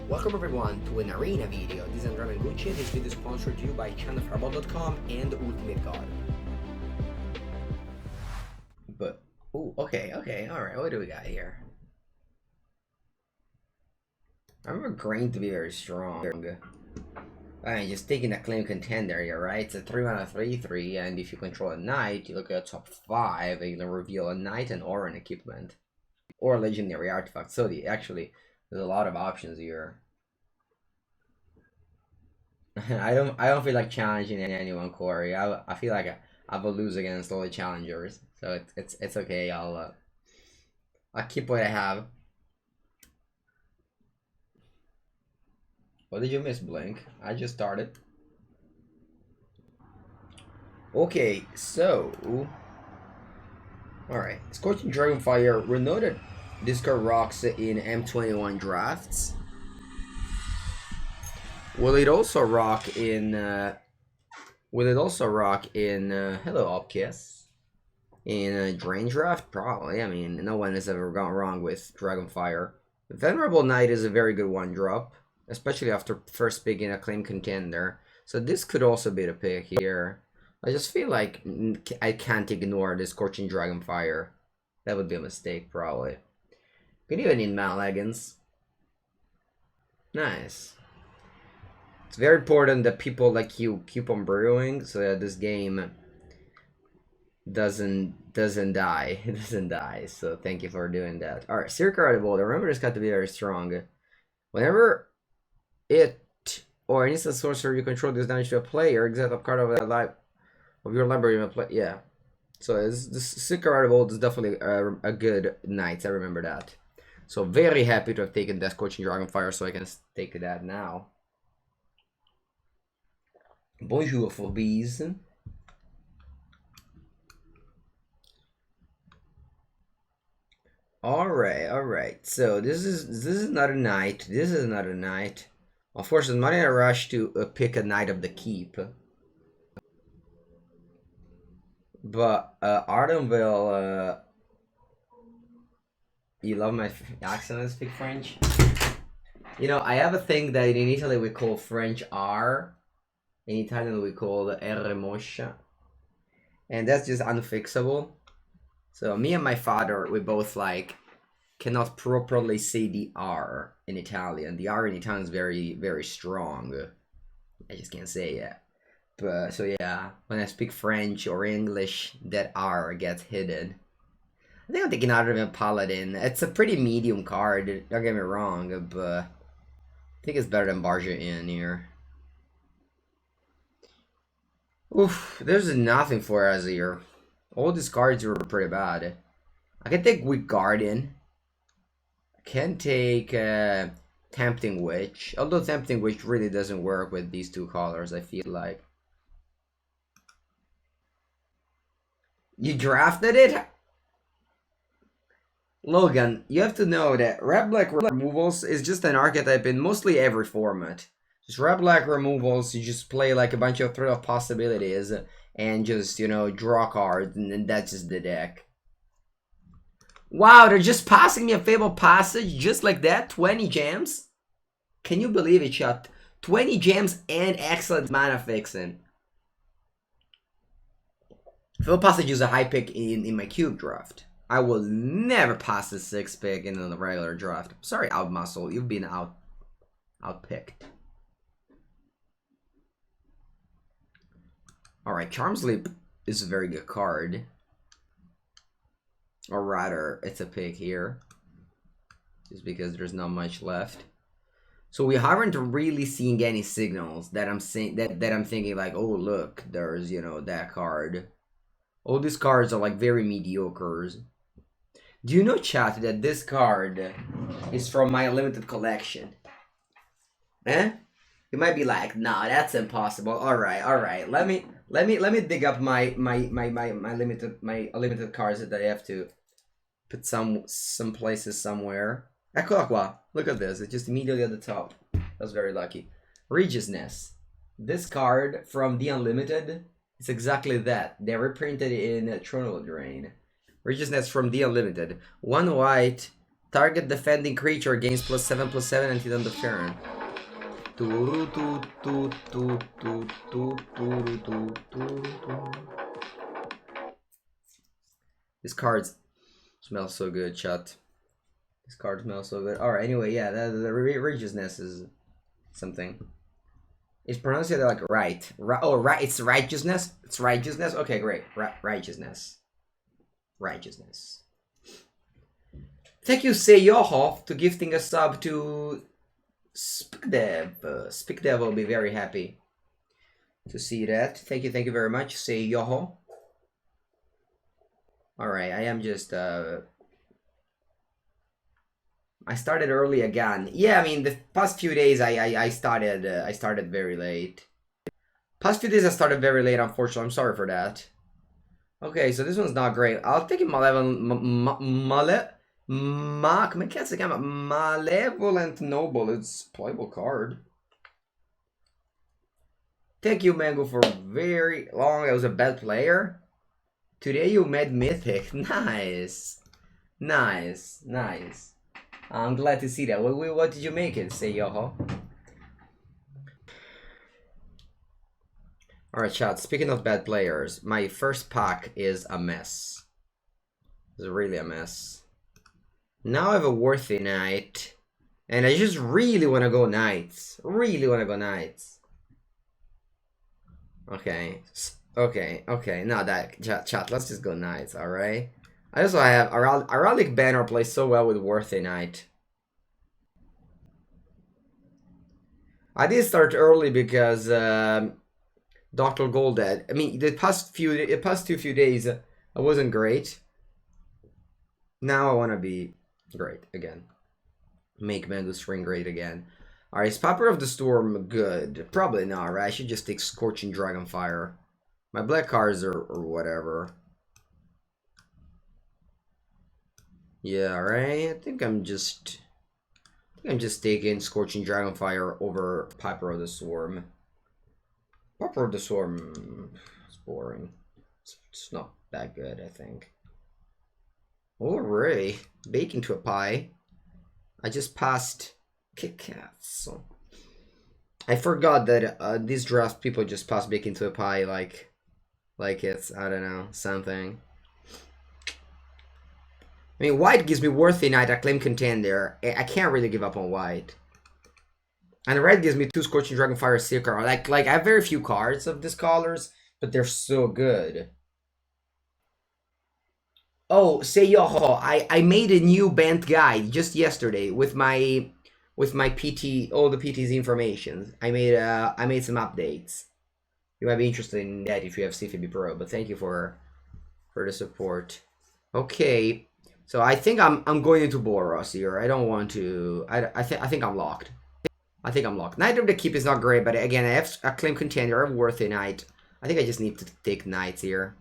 Welcome everyone to an arena video. This is Andrea Mengucci. This video is sponsored to you by channelfireball.com and Ultimate God. But, okay, alright, what do we got here? I remember Grain to be very strong. Alright, just taking a claim contender here, right? It's a 3-mana 3/3, and if you control a knight, you look at top 5, and you can reveal a knight and or an equipment. Or a legendary artifact. So actually, there's a lot of options here. I don't feel like challenging anyone, Corey. I feel like I will lose against all the challengers, so it's okay. I'll keep what I have. What did you miss, Blink? I just started. Okay, so alright, Scorching Dragonfire. We know that this card rocks in M21 drafts. Will it also rock in hello Opkiss? In a Drain draft? Probably. I mean, no one has ever gone wrong with Dragonfire. Venerable Knight is a very good one drop, especially after first picking a claim contender. So this could also be the pick here. I just feel like I can't ignore the Scorching Dragonfire. That would be a mistake, probably. Could even need Mount Leggins. Nice. It's very important that people like you keep on brewing so that this game doesn't die. It doesn't die. So thank you for doing that. Alright, Circular Evolved. Remember, this got to be very strong. Whenever it or an instant sorcerer you control does damage to a player, except a card of that life of your library you play. Yeah. So this Circular Evolved is definitely a good knight. I remember that. So very happy to have taken that Scorching Dragonfire, so I can take that now. Bonjour, Phobies. Alright. So this is not a knight. This is not a knight. Of course, I'm not in a rush to pick a Knight of the Keep. But Ardenville, you love my accent and speak French? You know, I have a thing that in Italy we call French R. In Italian we call R moscia. And that's just unfixable. So me and my father, we both like cannot properly say the R in Italian. The R in Italian is very, very strong. I just can't say it. But so yeah, when I speak French or English, that R gets hidden. I think I'm thinking out of a Paladin. It's a pretty medium card, don't get me wrong, but I think it's better than Barja in here. Oof, there's nothing for us here. All these cards were pretty bad. I can take Weak Guardian. I can take Tempting Witch. Although Tempting Witch really doesn't work with these two colors, I feel like. You drafted it? Logan, you have to know that Red Black removals is just an archetype in mostly every format. Just Red Black removals, you just play like a bunch of Threat of Possibilities and just, you know, draw cards, and then that's just the deck. Wow, they're just passing me a Fabled Passage just like that? 20 gems? Can you believe it, chat? 20 gems and excellent mana fixing. Fabled Passage is a high pick in my cube draft. I will never pass the 6th pick in the regular draft. Sorry, Outmuscle, you've been outpicked. Alright, Charm Sleep is a very good card. Or rather, it's a pick here. Just because there's not much left. So we haven't really seen any signals that I'm saying that I'm thinking like, oh look, there's, you know, that card. All these cards are like very mediocre. Do you know, chat, that this card is from my limited collection? Eh? You might be like, nah, that's impossible. Alright. Let me dig up my limited cards that I have to put some places somewhere. Ecco qua. Look at this. It's just immediately at the top. That's very lucky. Regisness. This card from the Unlimited, it's exactly that. They reprinted it in Eldraine. Regisness from the Unlimited. 1 white, Target defending creature gains +7/+7 until end of turn. This card smells so good, chat. This card smells so good. Alright, anyway, yeah, the righteousness is something. It's pronounced like right. Oh, right. It's righteousness. It's righteousness. Okay, great. Righteousness. Righteousness. Thank you, Seyoho, to gifting a sub to Speakdev. Speakdev will be very happy to see that. Thank you very much, Seyoho. Alright, I am just I started early again. Yeah, I mean the past few days I started very late. Past few days I started very late, unfortunately. I'm sorry for that. Okay, so this one's not great. I'll take a Malevolent Noble. It's a playable card. Thank you, Mango, for very long. I was a bad player. Today you made Mythic. Nice. Nice. Nice. I'm glad to see that. What did you make it? Say Yoho. Alright, chat. Speaking of bad players, my first pack is a mess. It's really a mess. Now I have a Worthy Knight. And I just really want to go Knights. Really want to go Knights. Okay. Okay. Now that chat, let's just go Knights, alright? I also have Heraldic Banner plays so well with Worthy Knight. I did start early because Dr. Goldad. I mean, the past few days I wasn't great. Now I want to be great again. Make Mengucci ring great again. Alright, is Popper of the Storm good? Probably not, right? I should just take Scorching Dragonfire. My black cards or whatever. Yeah, right. I think I'm just taking Scorching Dragonfire over Piper of the Swarm. Piper of the Swarm is boring. It's not that good, I think. Alright, baking to a pie. I just passed Kit Kats. So I forgot that these draft people just pass baking to a pie like it's, I don't know, something. I mean, white gives me Worthy Knight, Acclaim Contender. I can't really give up on white. And red gives me 2 Scorching Dragonfire Seeker. Like I have very few cards of these colors, but they're so good. Oh, Seyoho, I made a new band guide just yesterday with my PT, all the PT's information. I made some updates. You might be interested in that if you have CFB Pro, but thank you for the support. Okay. So I think I'm going into Boros here. I don't want to. I think I'm locked. I think I'm locked. Knight of the Keep is not great, but again, I have a Claim Contender, I have Worthy Knight. I think I just need to take Knights here.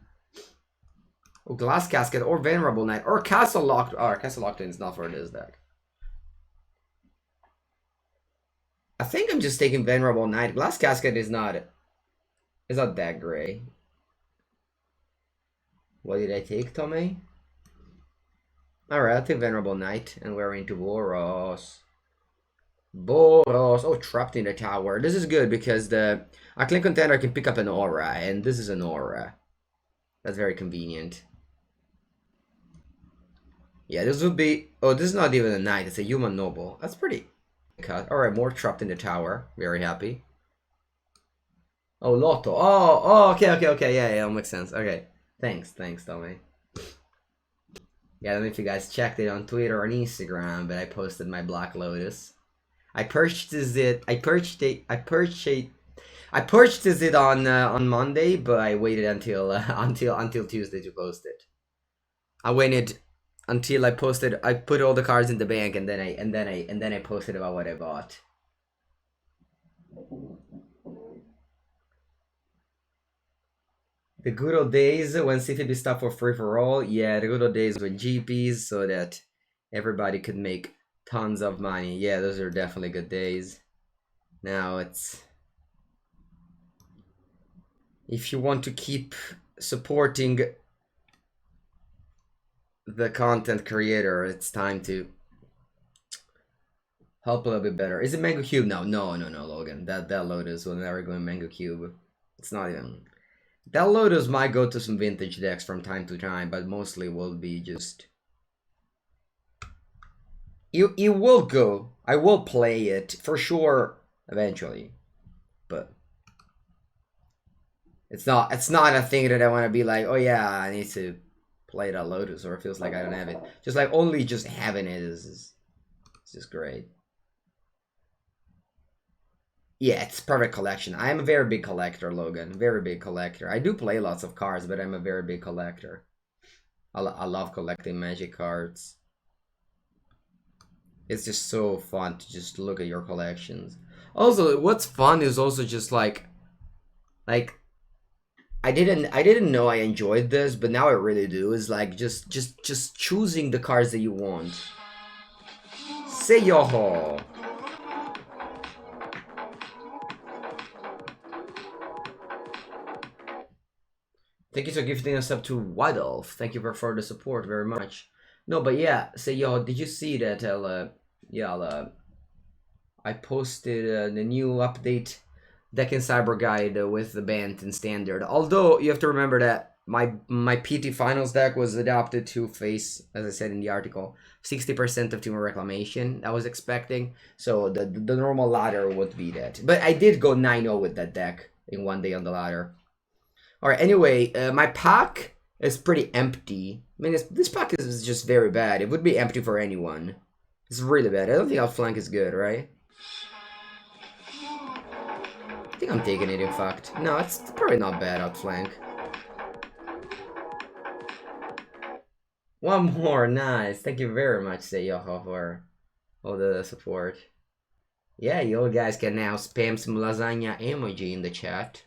Oh, Glass Casket or Venerable Knight or Castle Locked. Oh, Castle Locked in is not for this deck. I think I'm just taking Venerable Knight. Glass Casket is not that great. What did I take, Tommy? Alright, I'll take Venerable Knight, and we're into Boros. Boros. Oh, Trapped in the Tower. This is good because the Acclaim Contender can pick up an aura, and this is an aura. That's very convenient. Yeah, this would be... Oh, this is not even a knight, it's a human noble. That's pretty cut. Alright, more Trapped in the Tower. Very happy. Oh, Lotto. Oh, okay. Yeah, makes sense. Okay. Thanks, Tommy. Yeah, I don't know if you guys checked it on Twitter or on Instagram, but I posted my Black Lotus. I purchased it on Monday, but I waited until Tuesday to post it. I waited until I posted. I put all the cards in the bank, and then I posted about what I bought. The good old days when CFB stuff for free for all. Yeah, the good old days with GPs so that everybody could make tons of money. Yeah, those are definitely good days. Now it's... If you want to keep supporting the content creator, it's time to Help a little bit better. Is it Mango Cube? No, Logan. That Lotus will never go in Mango Cube. It's not even. That Lotus might go to some vintage decks from time to time, but mostly will be just. It will go. I will play it for sure eventually, but it's not a thing that I want to be like, oh yeah, I need to play that Lotus, or it feels like I don't have it. Just like only just having it is just great. Yeah, it's perfect collection. I am a very big collector, Logan. Very big collector. I do play lots of cards, but I'm a very big collector. I love collecting Magic cards. It's just so fun to just look at your collections. Also, what's fun is also just like I didn't know I enjoyed this, but now I really do. Is like just choosing the cards that you want. Say yoho. Thank you for gifting us up to White Elf. Thank you for the support very much. No, but yeah, say yo, did you see that? I posted the new update deck and cyber guide with the band and standard. Although you have to remember that my PT finals deck was adapted to face, as I said in the article, 60% of Tumor Reclamation I was expecting. So the normal ladder would be that. But I did go 9-0 with that deck in one day on the ladder. Alright, anyway, my pack is pretty empty. I mean, this pack is just very bad. It would be empty for anyone. It's really bad. I don't think Outflank is good, right? I think I'm taking it, in fact. No, it's probably not bad, Outflank. One more, nice. Thank you very much, Seyoho, for all the support. Yeah, you guys can now spam some lasagna emoji in the chat.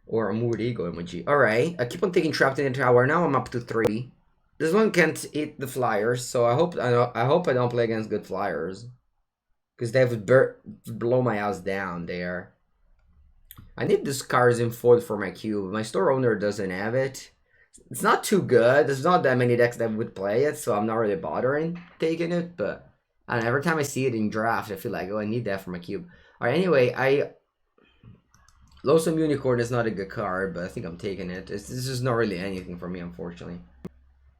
Or a mood ego emoji. Alright, I keep on taking Trapped in the Tower. Now I'm up to 3. This one can't eat the flyers, so I hope I don't play against good flyers. Because they would blow my house down there. I need this cards in fold for my cube. My store owner doesn't have it. It's not too good. There's not that many decks that would play it, so I'm not really bothering taking it. But I don't know, every time I see it in draft, I feel like, oh, I need that for my cube. Alright, anyway, Loathsome Unicorn is not a good card, but I think I'm taking it. This is not really anything for me, unfortunately.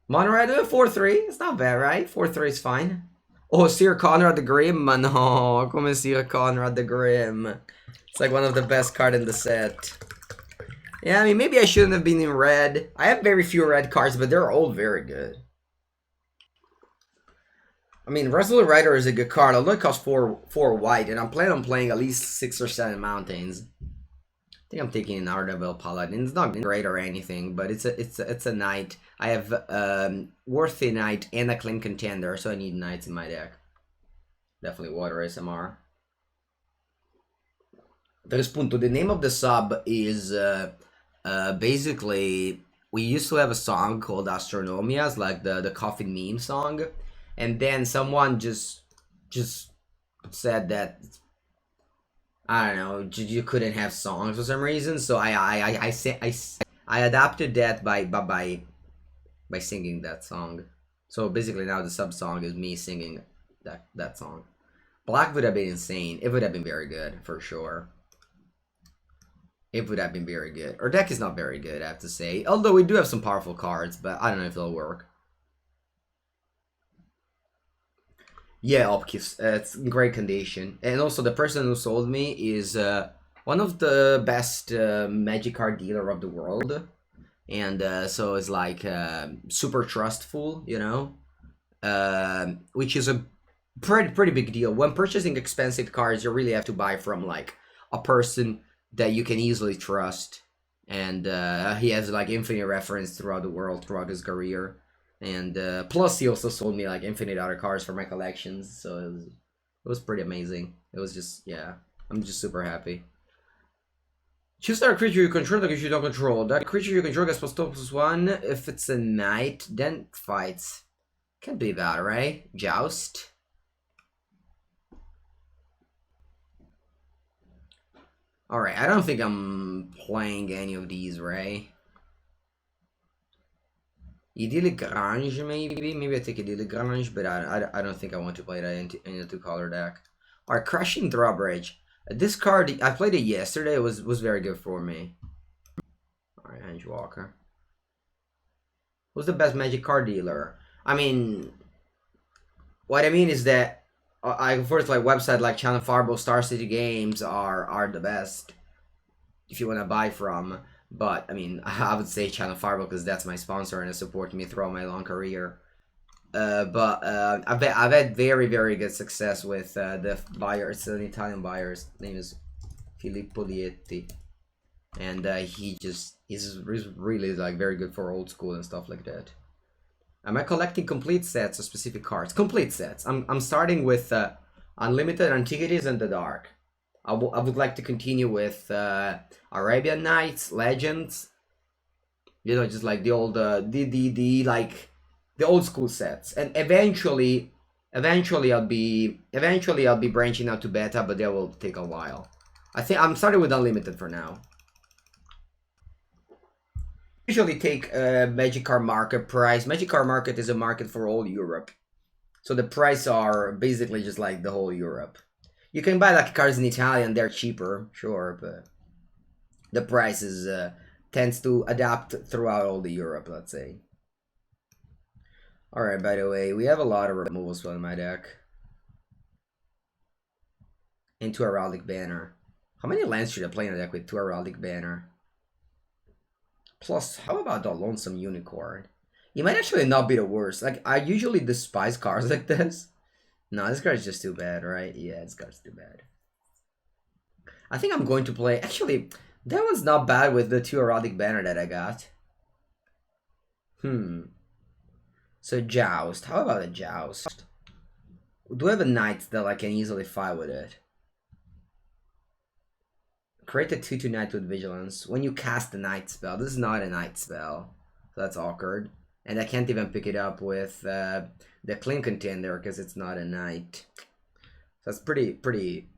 Mono Red, 4-3. It's not bad, right? 4-3 is fine. Oh, Sir Conrad the Grim? No, come Sir Conrad the Grim. It's like one of the best cards in the set. Yeah, I mean, maybe I shouldn't have been in red. I have very few red cards, but they're all very good. I mean, Resolute Rider is a good card, although it costs 4 white, and I'm planning on playing at least 6 or 7 mountains. I think I'm taking an Ardeville Paladin. It's not great or anything, but it's a knight. I have Worthy Knight and a Claim Contender, so I need knights in my deck. Definitely Water SMR. Spunto, the name of the sub is basically, we used to have a song called Astronomias, like the coffin meme song, and then someone just said that, I don't know, you couldn't have songs for some reason, so I adapted that by singing that song. So basically now the sub song is me singing that song. Black would have been insane. It would have been very good, for sure. It would have been very good. Our deck is not very good, I have to say. Although we do have some powerful cards, but I don't know if they'll work. Yeah, Opkifs. It's in great condition. And also, the person who sold me is one of the best magic card dealer of the world. And so it's like super trustful, you know? Which is a pretty big deal. When purchasing expensive cards, you really have to buy from like a person that you can easily trust, and he has like infinite reference throughout the world throughout his career, and plus he also sold me like infinite other cards for my collections, so it was pretty amazing. It was just, yeah, I'm just super happy. Choose that creature you control that you don't control. That creature you control gets +1. If it's a knight, then fights. Can't be bad, right? Joust. Alright, I don't think I'm playing any of these, right? Idyllic Grange, maybe? Maybe I take Idyllic Grange, but I don't think I want to play that in a two-color deck. Alright, Crushing Drawbridge. This card, I played it yesterday, it was very good for me. Alright, Ange Walker. Who's the best Magic card dealer? I mean, what I mean is that I first like website like Channel Farbo, Star City Games are the best if you want to buy from. But I mean, I would say Channel Farbo because that's my sponsor and it supported me throughout my long career. But I've had very good success with the buyer. It's an Italian buyer. His name is Filippo Lietti, and he's really like very good for old school and stuff like that. Am I collecting complete sets of specific cards? Complete sets. I'm starting with Unlimited Antiquities and the Dark. I would like to continue with Arabian Nights, Legends. You know, just like the old the old school sets, and eventually I'll be branching out to beta, but that will take a while. I think I'm starting with Unlimited for now. Usually take Magic Card Market price. Magic Card Market is a market for all Europe, so the price are basically just like the whole Europe. You can buy like cards in Italian, they're cheaper, sure, but the price is tends to adapt throughout all the Europe, let's say. Alright, by the way, we have a lot of removals in my deck. And 2 Heraldic Banner. How many lands should I play in a deck with 2 Heraldic Banner? Plus, how about the Lonesome Unicorn? It might actually not be the worst. Like, I usually despise cards like this. No, this card's just too bad, right? Yeah, this card's too bad. I think I'm going to play... Actually, that one's not bad with the 2 Heraldic Banner that I got. So Joust. How about a Joust? Do I have a Knight that I can easily fight with it? Create a 2/2 Knight with Vigilance. When you cast a Knight spell. This is not a Knight spell. So that's awkward. And I can't even pick it up with the Clean Contender because it's not a Knight. So that's pretty...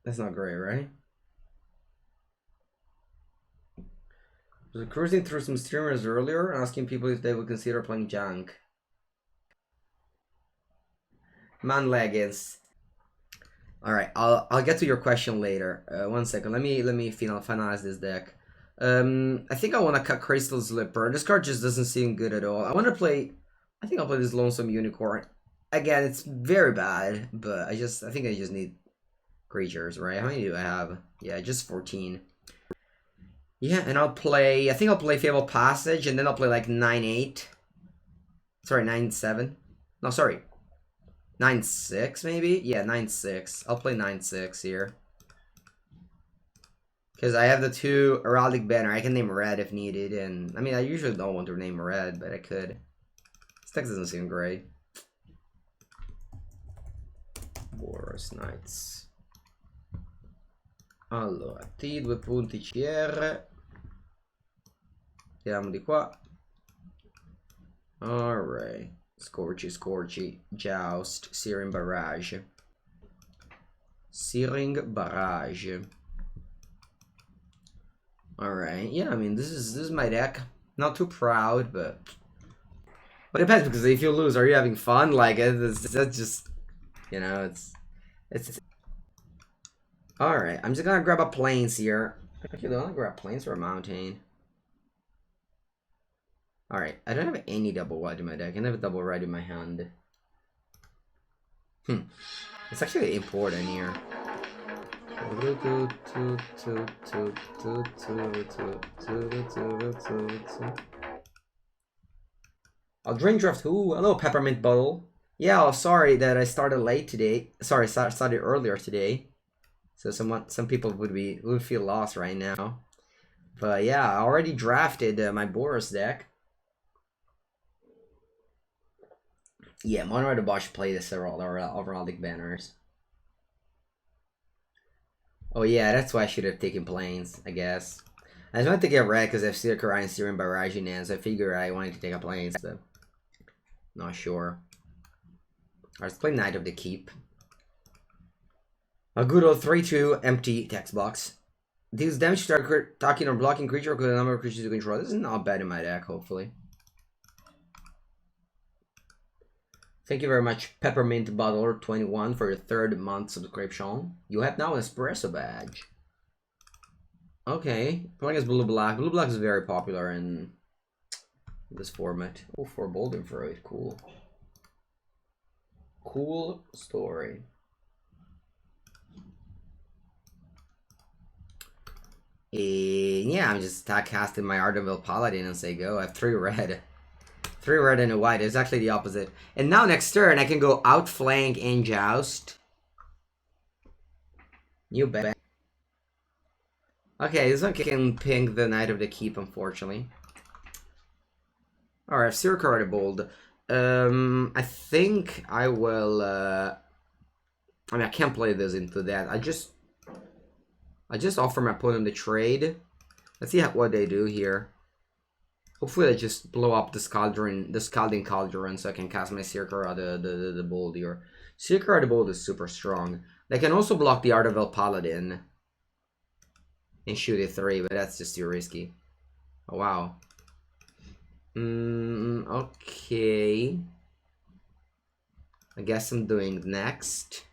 That's not great, right? I was cruising through some streamers earlier, asking people if they would consider playing junk. Man leggings. All right, I'll get to your question later. 1 second. Let me finalize this deck. I think I want to cut Crystal Slipper. This card just doesn't seem good at all. I want to play. I think I'll play this Lonesome Unicorn. Again, it's very bad, but I think I just need creatures, right? How many do I have? Yeah, just 14. Yeah, and I'll play. I think I'll play Fable Passage, and then I'll play like 9/8. Sorry, 9/7. No, sorry. 9/6 maybe? Yeah, 9/6. I'll play 9/6 here. Because I have the 2 Heraldic Banner. I can name red if needed. And I mean, I usually don't want to name red, but I could. This text doesn't seem great. Boros Knights. Allora, T, 2 punti CR. Tiriamo di qua. Alright. Scorchy. Joust. Searing Barrage. Alright, yeah, I mean, this is my deck. Not too proud, but it depends, because if you lose, are you having fun? Like, that's just, you know, it's... Alright, I'm just gonna grab a Plains here. Actually, do I grab Plains or a Mountain? Alright, I don't have any double white in my deck. I have a double red in my hand. It's actually important here. I'll drain draft. Ooh, hello, Peppermint Bottle. Yeah, oh, sorry that I started late today. Sorry, started earlier today. So some people would feel lost right now. But yeah, I already drafted my Boros deck. Yeah, Monroe the Bosch played the several Heraldic Banners. Oh yeah, that's why I should have taken Plains, I guess. I just wanted to get red because I have Sirkari and Searing Barrage in hand, so I figured I wanted to take a Plains, but not sure. Alright, let's play Knight of the Keep. A good old 3/2 empty text box. Deals damage to attacking or blocking creature with a number of creatures you control. This is not bad in my deck, hopefully. Thank you very much, Peppermint Butler 21 for your 3rd month subscription. You have now an espresso badge. Okay, playing as blue black. Blue black is very popular in this format. Oh, for Bolden Fruit, cool. Cool story. Yeah, I'm just attack casting my Ardenville Paladin and say go. I have 3 red. 3 red and a white. It's actually the opposite. And now next turn I can go outflank and joust. You bet. Okay, this one can ping the Knight of the Keep, unfortunately. Alright, Zero Card Bold. I think I will I mean, I can't play this into that. I just offer my opponent the trade. Let's see what they do here. Hopefully I just blow up the Scalding Cauldron, so I can cast my Circle the Bold here. Circle the Bold is super strong. They can also block the Ardenville Paladin and shoot it 3, but that's just too risky. Oh wow. Okay. I guess I'm doing next.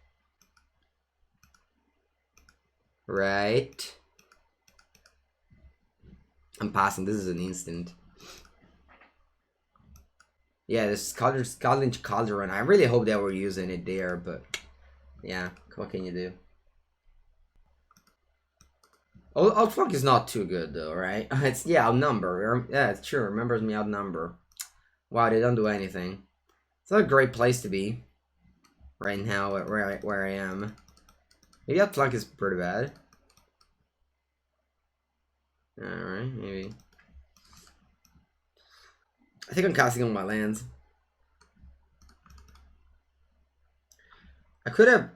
Right. I'm passing. This is an instant. Yeah, this Scalding Cauldron. I really hope they were using it there, but yeah, what can you do? Outflank is not too good though, right? It's outnumber. Yeah, it's true. Remembers me outnumber. Wow, they don't do anything. It's not a great place to be right now where I am. Maybe outflank is pretty bad. Alright, maybe. I think I'm casting on my lands. I could have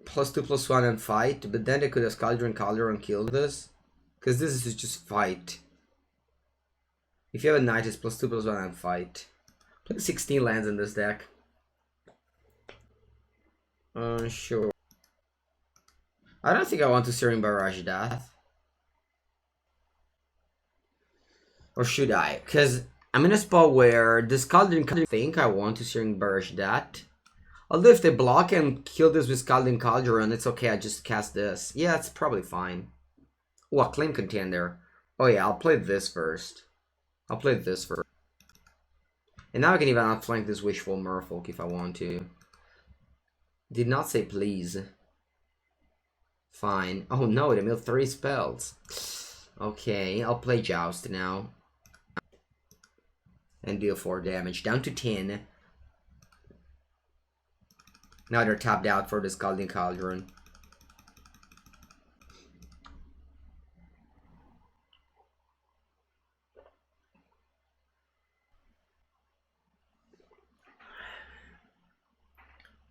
+2/+1 and fight, but then they could have Cauldron kill this. Because this is just fight. If you have a knight, it's +2/+1 and fight. Play 16 lands in this deck. Sure. I don't think I want to Searing Barrage Death. Or should I? Because I'm in a spot where this Cauldron I think I want to Searing Barrage that. Although if they block and kill this with Scalding Cauldron, it's okay, I just cast this. Yeah, it's probably fine. Oh, a Claim Contender. Oh yeah, I'll play this first. I'll play this first. And now I can even outflank this Wishful Merfolk if I want to. Did not say please. Fine. Oh no, they milled 3 spells. Okay, I'll play Joust now. And deal 4 damage. Down to 10. Now they're tapped out for the Scalding Cauldron.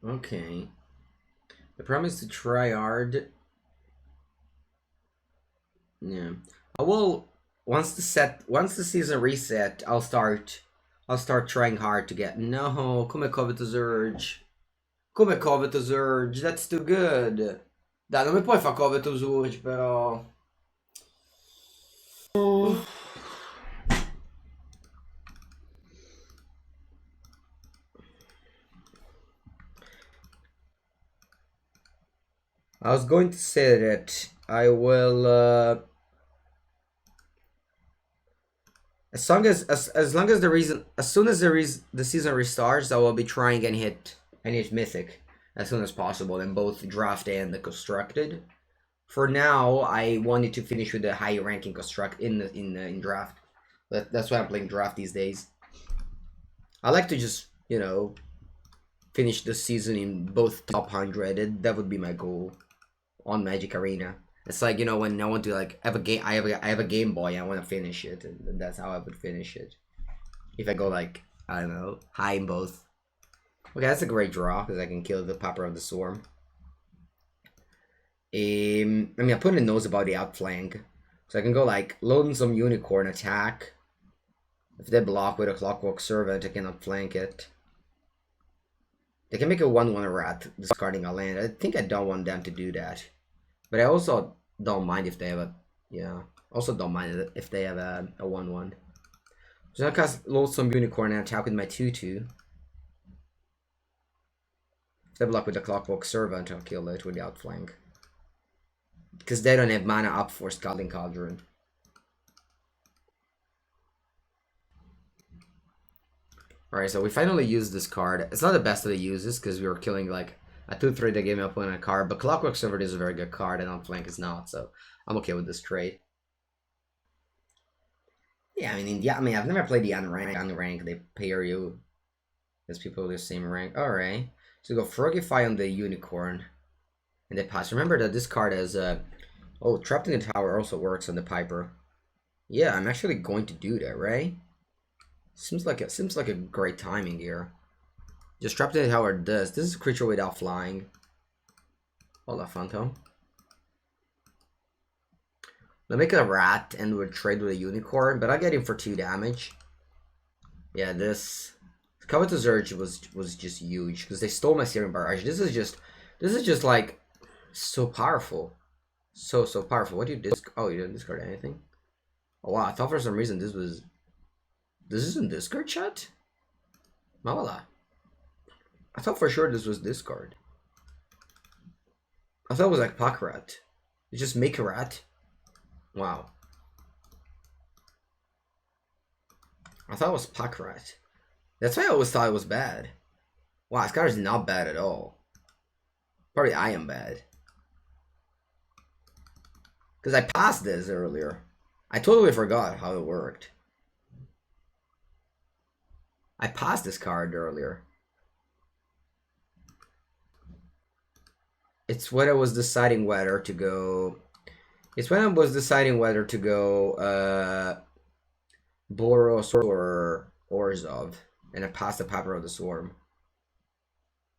Okay. The problem is to try hard. Yeah. I will once the season reset, I'll start trying hard to get come Covetous Urge. Come Covetous Urge, that's too good. Dai, non mi puoi fare Covetous Urge però. I was going to say that I will as soon as the season restarts, I will be trying and hit Mythic as soon as possible in both draft and the constructed. For now, I wanted to finish with the high ranking construct in draft. That's why I'm playing draft these days. I like to just, you know, finish the season in both top 100. That would be my goal on Magic Arena. It's like, you know, when I want to like have a game, I have a Game Boy, I want to finish it, and that's how I would finish it. If I go like, I don't know, high in both. Okay, that's a great draw because I can kill the Popper of the Swarm. I mean, opponent knows about the outflank, so I can go like Lonesome Unicorn attack. If they block with a Clockwork Servant, I can outflank it. They can make a 1/1 rat discarding a land. I think I don't want them to do that. But I also don't mind if they have a Yeah. Also don't mind it if they have a 1/1. So I cast Loathsome Unicorn and attack with my 2/2. Double up with the Clockwork Servant, I'll kill it with the outflank. Because they don't have mana up for Scalding Cauldron. Alright, so we finally used this card. It's not the best of the uses because we were killing like a 2/3 that gave me up on a card, but Clockwork Servant is a very good card and outflank is not, so I'm okay with this trade. Yeah, I mean, I've never played the unrank. They pair you as people with the same rank. Alright. So go Frogify on the Unicorn. And they pass. Remember that this card has oh, Trapped in the Tower also works on the Piper. Yeah, I'm actually going to do that, right? Seems like a great timing here. Just Trapped in the Tower does. This is a creature without flying. Hold up, Phantom. I'll make a rat and we'll trade with a unicorn, but I'll get him for 2 damage. Yeah, this Covetous Urge was just huge because they stole my Searing Barrage. This is just like so powerful. So powerful. What do you discard? Oh, you didn't discard anything? Oh wow, I thought for some reason this isn't discard chat? Mawala. I thought for sure this was discard. I thought it was like Pack Rat. You just make a rat. Wow. I thought it was Pack Rat. That's why I always thought it was bad. Wow, this card is not bad at all. Probably I am bad. Because I passed this earlier. I totally forgot how it worked. I passed this card earlier. It's when I was deciding whether to go... It's when I was deciding whether to go Boros or Orzhov. And I passed the Piper of the Swarm.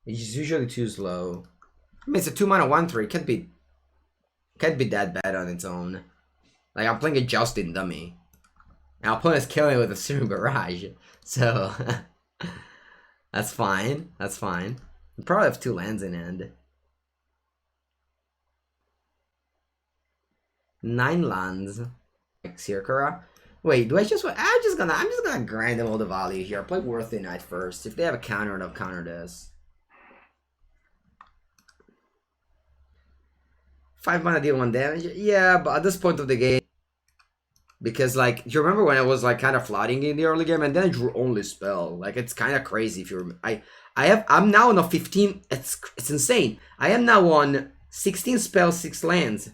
It's usually too slow. I mean, it's a 2-mana 1/3. Can't be that bad on its own. Like, I'm playing a Justin dummy. And our opponent's killing it with a Searing Barrage. So, that's fine. That's fine. We probably have 2 lands in hand. 9 lands. Like Sirkara. Wait, do I just want... I'm just gonna grind them all the value here. Play Worthy Knight first. If they have a counter, they'll counter this. 5 mana deal 1 damage? Yeah, but at this point of the game... Because, like, do you remember when I was, like, kind of flooding in the early game? And then I drew only spell. Like, it's kind of crazy if you remember. I'm now on a 15... It's insane. I am now on 16 spells, 6 lands.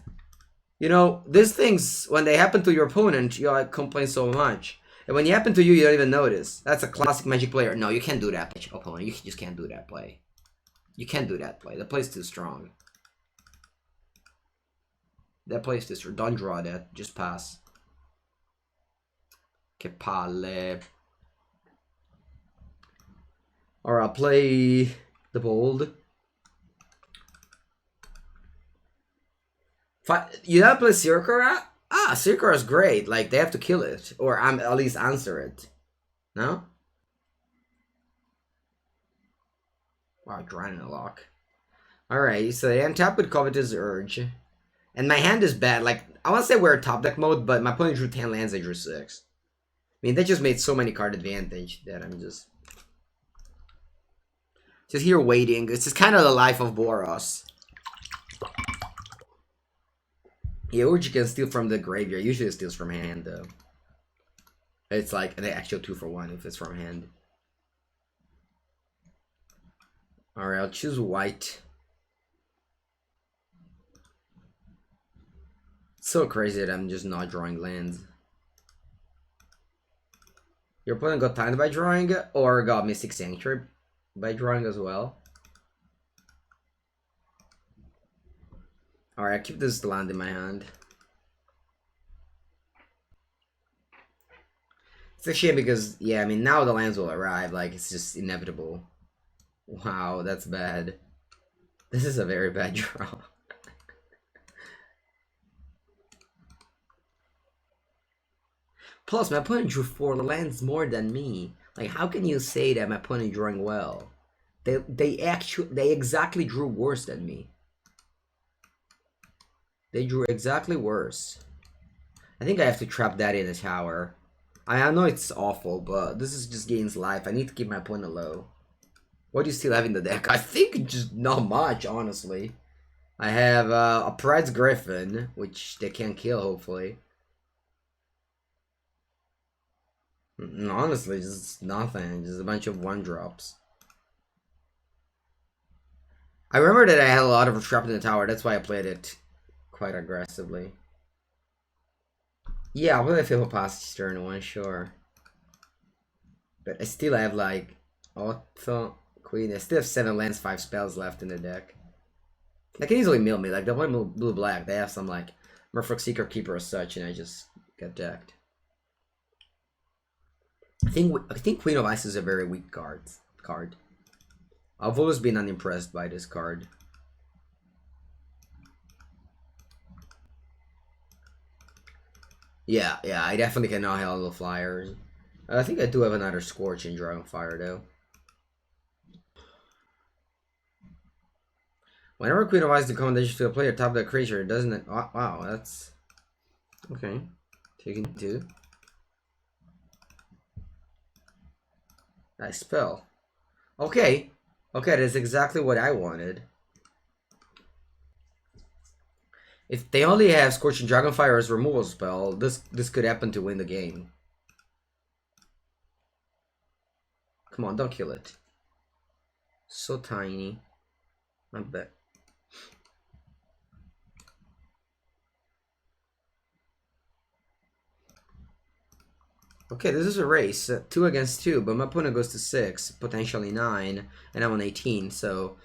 You know, these things, when they happen to your opponent, you like complain so much. And when they happen to you, you don't even notice. That's a classic Magic player. No, you can't do that, opponent. You just can't do that play. You can't do that play. That play's too strong. That play's too strong. Don't draw that. Just pass. Che palle. Or I'll play the Bold. You don't play Sirkara? Ah, Sirkara is great. Like, they have to kill it. Or at least answer it. No? Wow, drawing a lock. Alright, so they untap with Covetous Urge. And my hand is bad. Like, I want to say we're top deck mode, but my opponent drew 10 lands, I drew 6. I mean, they just made so many card advantage that I'm just here waiting. This is kind of the life of Boros. Yeah, Urge can steal from the graveyard. Usually it steals from hand, though. It's like an actual 2-for-1 if it's from hand. Alright, I'll choose white. It's so crazy that I'm just not drawing lands. Your opponent got timed by drawing, or got Mystic Sanctuary by drawing as well. Alright, I keep this land in my hand. It's a shame because, yeah, I mean, now the lands will arrive, like, it's just inevitable. Wow, that's bad. This is a very bad draw. Plus, my opponent drew 4 lands more than me. Like, how can you say that my opponent drawing well? They exactly drew worse than me. They drew exactly worse. I think I have to trap that in a tower. I know it's awful, but this is just gains life. I need to keep my opponent low. What do you still have in the deck? I think just not much, honestly. I have a Pride's Griffin, which they can't kill, hopefully. Honestly, just nothing. Just a bunch of 1-drops. I remember that I had a lot of trapped in the tower. That's why I played it quite aggressively. Yeah, I'll play Philopas's turn 1, sure. But I still have like Auto, Queen. I still have 7 lands, 5 spells left in the deck. I can easily mill me. Like the one blue black, they have some like Merfolk Seeker Keeper or such, and I just get decked. I think Queen of Ice is a very weak card. I've always been unimpressed by this card. Yeah, I definitely cannot handle the flyers. I think I do have another Scorch in Dragonfire though. Whenever Queen of Ice the commendation to a player top the creature, doesn't it? Oh, wow, that's okay. Taking 2. Nice spell. Okay, that's exactly what I wanted. If they only have Scorching Dragonfire as removal spell, this could happen to win the game. Come on, don't kill it. So tiny. I bet. Okay, this is a race. 2 against 2, but my opponent goes to 6, potentially 9, and I'm on 18, so...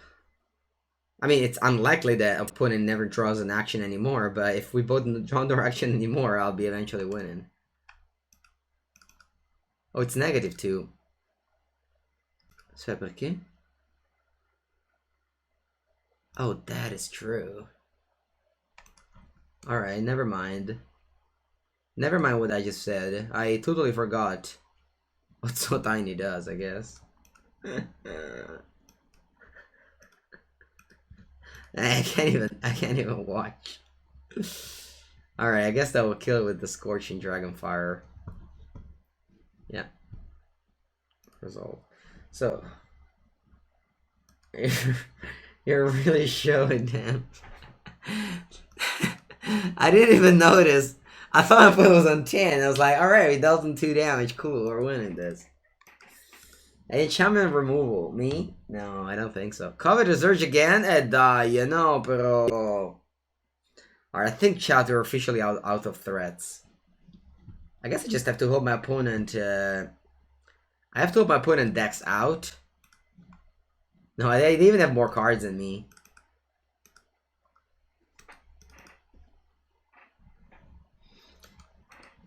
I mean, it's unlikely that opponent never draws an action anymore, but if we both draw no action anymore, I'll be eventually winning. Oh, it's -2. Sai perché? Oh, that is true. Alright, never mind. Never mind what I just said. I totally forgot what So Tiny does, I guess. I can't even watch. Alright, I guess that will kill it with the Scorching Dragonfire. Yeah. Resolve. So you're really showing them. I didn't even notice. I thought my foot was on 10. I was like, alright, we dealt him 2 damage. Cool, we're winning this. Enchantment removal. Me? No, I don't think so. Covetous Urge again? You know, pero... Alright, I think chat, we're officially out of threats. I guess I just have to hold my opponent... I have to hold my opponent decks out. No, they even have more cards than me.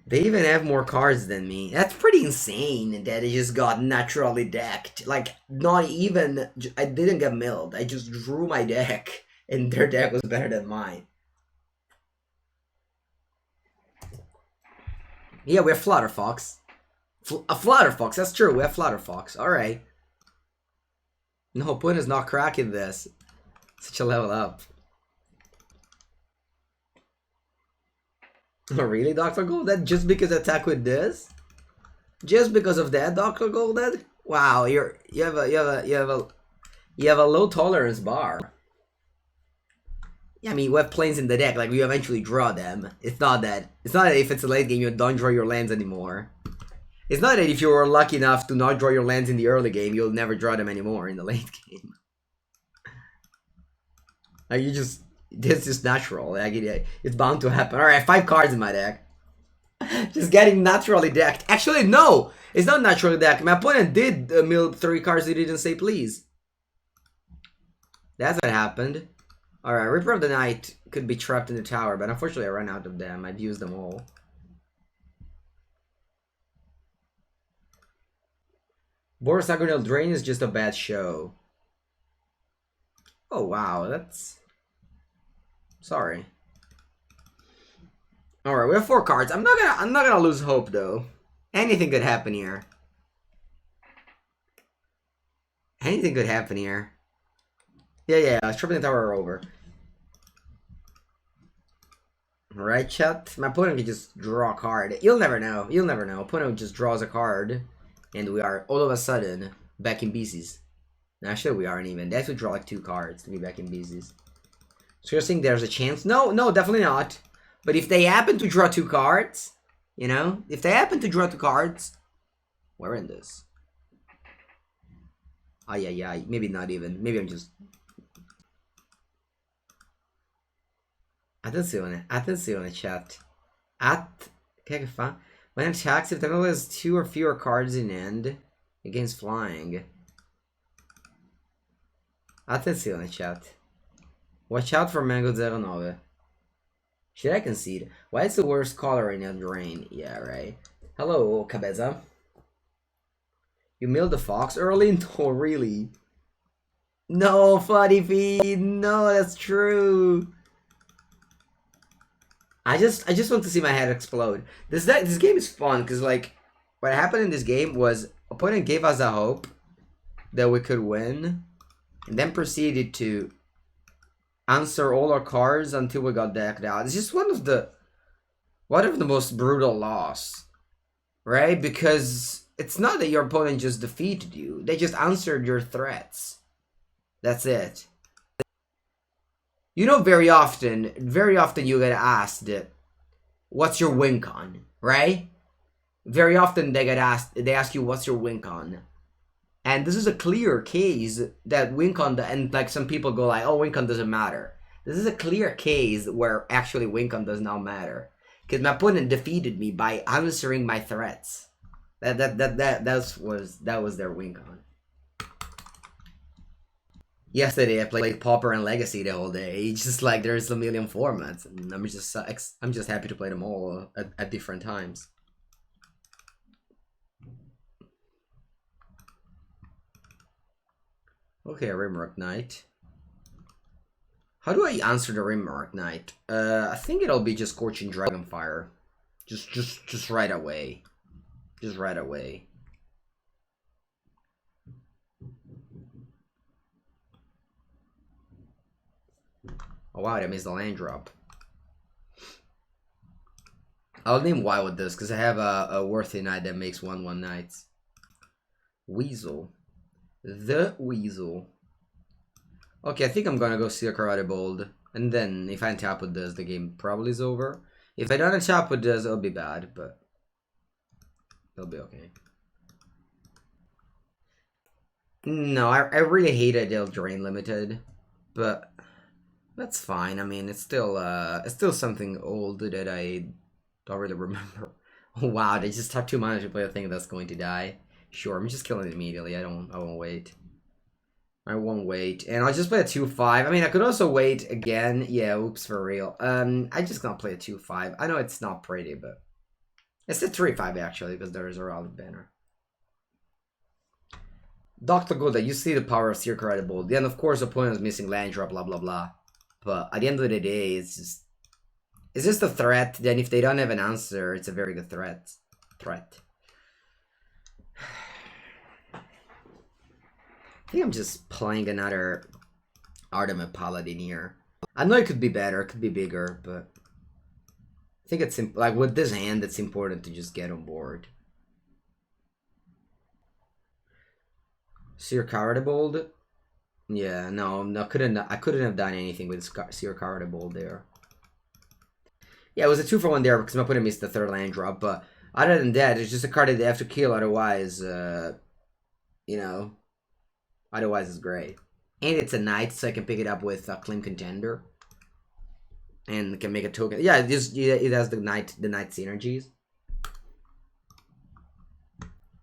They even have more cards than me. That's pretty insane that they just got naturally decked. Like, not even... I didn't get milled. I just drew my deck, and their deck was better than mine. Yeah, we have Flutterfox. A Flutterfox, that's true. We have Flutterfox. Alright. No, opponent is not cracking this. Such a level up. Oh, really, Dr. Golden? Just because I attack with this? Just because of that, Dr. Golden? Wow, you have a low tolerance bar. Yeah, I mean, we have planes in the deck, like we eventually draw them. It's not that if it's a late game you don't draw your lands anymore. It's not that if you were lucky enough to not draw your lands in the early game, you'll never draw them anymore in the late game. Like you just... This is natural. Like it's bound to happen. Alright, 5 cards in my deck. Just getting naturally decked. Actually, no! It's not naturally decked. My opponent did mill 3 cards he didn't say please. That's what happened. Alright, Reaper of the Night could be trapped in the tower, but unfortunately I ran out of them. I've used them all. Boros Aggronal Eldraine is just a bad show. Oh wow, that's... Sorry. Alright, we have 4 cards. I'm not gonna lose hope though. Anything could happen here. Anything could happen here. Yeah, Tripping the Tower are over. Right, chat? My opponent can just draw a card. You'll never know. You'll never know. Opponent just draws a card, and we are all of a sudden back in pieces. Actually, we aren't even. They have to draw like 2 cards to be back in pieces. So you're saying there's a chance? No, no, definitely not. But if they happen to draw 2 cards, you know, if they happen to draw 2 cards, we're in this. Yeah, maybe not even. Maybe I'm just. Attenzione chat. Che fa? When attacks, if the enemy has 2 or fewer cards in hand against flying. Attenzione chat. Watch out for Mango 09. Should I concede? Why is the worst color in Eldraine? Yeah, right. Hello, Cabeza. You milled the fox early? No, really. No, Funny Feed. No, that's true. I just want to see my head explode. This game is fun because like what happened in this game was opponent gave us a hope that we could win, and then proceeded to answer all our cards until we got decked out. It's just one of the most brutal loss, right? Because it's not that your opponent just defeated you; they just answered your threats. That's it. You know, very often you get asked, what's your win con, right? Very often they ask you, what's your win con? And this is a clear case that win con, and like some people go like, oh, win con doesn't matter. This is a clear case where actually win con does not matter. Because my opponent defeated me by answering my threats. That was their win con. Yesterday I played Pauper and Legacy the whole day. It's just like there's a million formats, and I'm just happy to play them all at different times. Okay, Rimrock Knight. How do I answer the Rimrock Knight? I think it'll be just Scorching Dragonfire. Just right away. Just right away. Oh wow, I missed the land drop. I'll name Y with this because I have a worthy knight that makes 1/1 knights. Weasel. The Weasel. Okay, I think I'm gonna go see a Karate Bold. And then if I untap with this, the game probably is over. If I don't untap with this, it'll be bad, but it'll be okay. No, I really hated Eldraine Limited, but that's fine. I mean, it's still something old that I don't really remember. Oh, wow, they just have 2 mana to play a thing that's going to die. Sure, I'm just killing it immediately. I won't wait. I won't wait. And I'll just play a 2/5. I mean, I could also wait again. Yeah, oops, for real. I just gonna play a 2/5. I know it's not pretty, but it's a 3/5 actually, because there is a Relic banner. Dr. Goda, you see the power of Seer Karate Bolt. Then of course opponent is missing land drop, blah blah blah. But at the end of the day, it's just a threat. Then if they don't have an answer, it's a very good threat. I think I'm just playing another Artemis Paladin here. I know it could be better, it could be bigger, but I think it's like with this hand, it's important to just get on board. Seer Bold? Yeah, no, I couldn't have done anything with Seer Bold there. Yeah, it was a 2-for-1 there because my opponent missed the 3rd land drop, but other than that, it's just a card that they have to kill, otherwise, you know, otherwise it's great. And it's a knight, so I can pick it up with Claim Contender. And can make a token. Yeah, it has the knight synergies.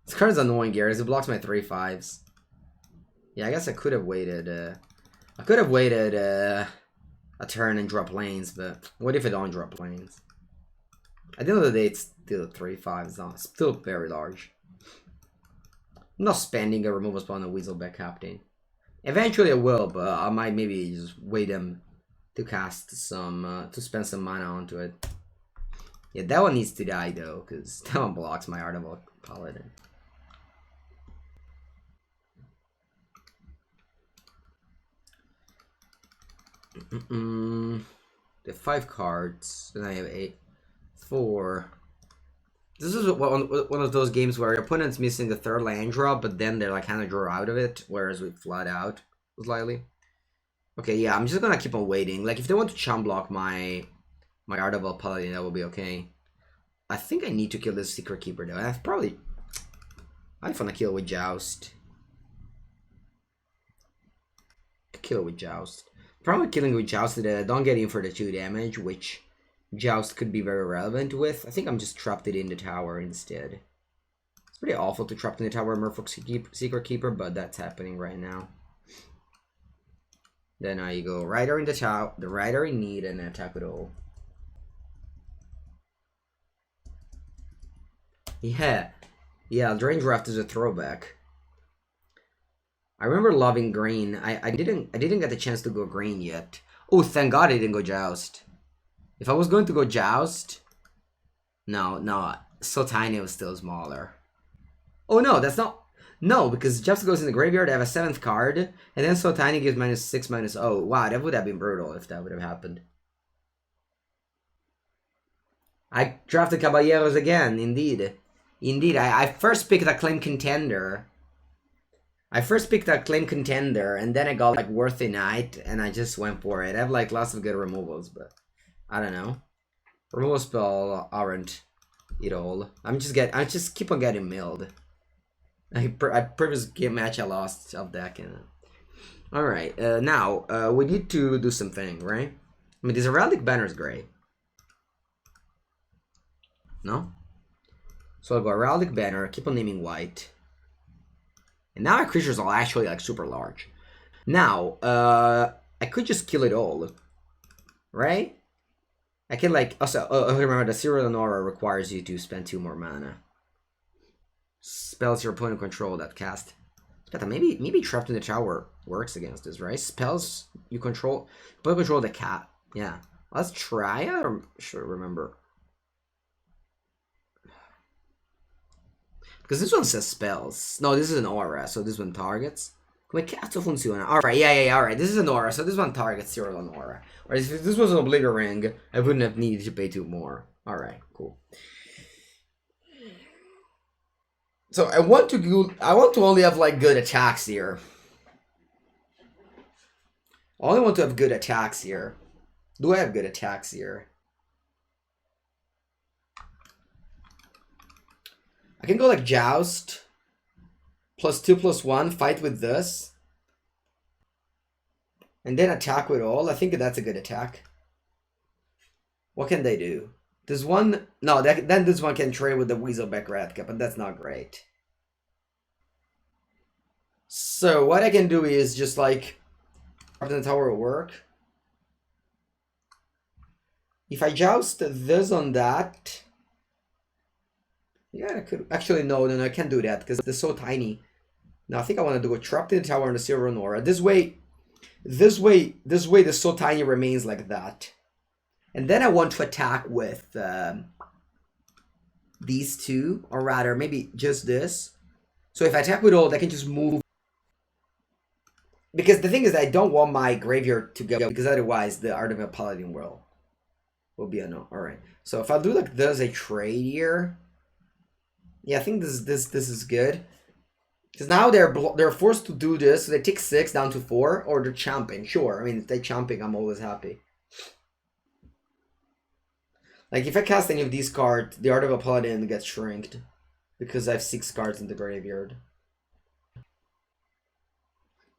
This card is annoying, Gary, because it blocks my 3/5s. Yeah, I guess I could have waited. I could have waited a turn and drop lanes, but what if I don't drop lanes? At the end of the day, it's still 3/5s. It's still very large. I'm not spending a removal spell on a Weaselback Captain. Eventually I will, but I might maybe just wait them to cast some, to spend some mana onto it. Yeah, that one needs to die though, because that one blocks my Artemis Paladin. They have 5 cards, and I have 8. 4. This is one of those games where your opponent's missing the 3rd land drop, but then they're like kind of draw out of it, whereas we flat out slightly. Okay, yeah, I'm just gonna keep on waiting. Like, if they want to chump block my Art of a Paladin, that will be okay. I think I need to kill this Secret Keeper, though. I want to kill with Joust. Kill with Joust. Probably killing with Joust that I don't get in for the 2 damage, which Joust could be very relevant with. I think I'm just trapped it in the tower instead. It's pretty awful to trap in the tower Merfolk Secret Keeper, but that's happening right now. Then I go Rider in the tower, the Rider in need, and attack with all. Yeah, Eldraine Draft is a throwback. I remember loving green. I didn't get the chance to go green yet. Oh, thank God I didn't go Joust. If I was going to go Joust, no, so tiny was still smaller. Oh no, that's not. No, because Joust goes in the graveyard. I have a 7th card, and then so tiny gives -6/-. Oh wow, that would have been brutal if that would have happened. I drafted Caballeros again. Indeed. I first picked a claim contender. And then I got like Worthy Knight, and I just went for it. I have like lots of good removals, but I don't know. Removal spell aren't it all. I just keep on getting milled. Previous game match I lost of deck. All right, now we need to do something, right? I mean, this heraldic banner is great. No. So I'll go heraldic banner. Keep on naming white. And now our creatures are actually like super large. Now, I could just kill it all, right? I can like also remember the Cyril and Aura requires you to spend 2 more mana. Spells your opponent control that cast. But maybe Trapped in the Tower works against this, right? Spells you control, opponent control the cat. Yeah, let's try it. Or should remember. Because this one says spells. No, this is an aura, so this one targets. Come cazzo funziona? Alright, yeah, alright. This is an aura, so this one targets Cyril and Aura. Whereas if this was an Oblivion Ring, I wouldn't have needed to pay 2 more. Alright, cool. So I want to only have like good attacks here. I only want to have good attacks here. Do I have good attacks here? I can go like Joust, +2/+1, fight with this, and then attack with all. I think that's a good attack. What can they do? This one, no, then this one can trade with the Weaselback Radka, but that's not great. So what I can do is just like, the tower will work. If I Joust this on that, yeah, I could actually no, I can't do that because they're so tiny. Now I think I want to do a Trapped in the Tower and a Cyril and Aura. This way, the so tiny remains like that. And then I want to attack with these 2, or rather maybe just this. So if I attack with all, I can just move. Because the thing is, I don't want my graveyard to go, because otherwise the Art of a Paladin will be a no. All right. So if I do like this, a trade here. Yeah, I think this is good. Because now they're forced to do this, so they take 6 down to 4, or they're champing. Sure, I mean if they're champing, I'm always happy. Like if I cast any of these cards, the Art of a Paladin gets shrinked because I have 6 cards in the graveyard.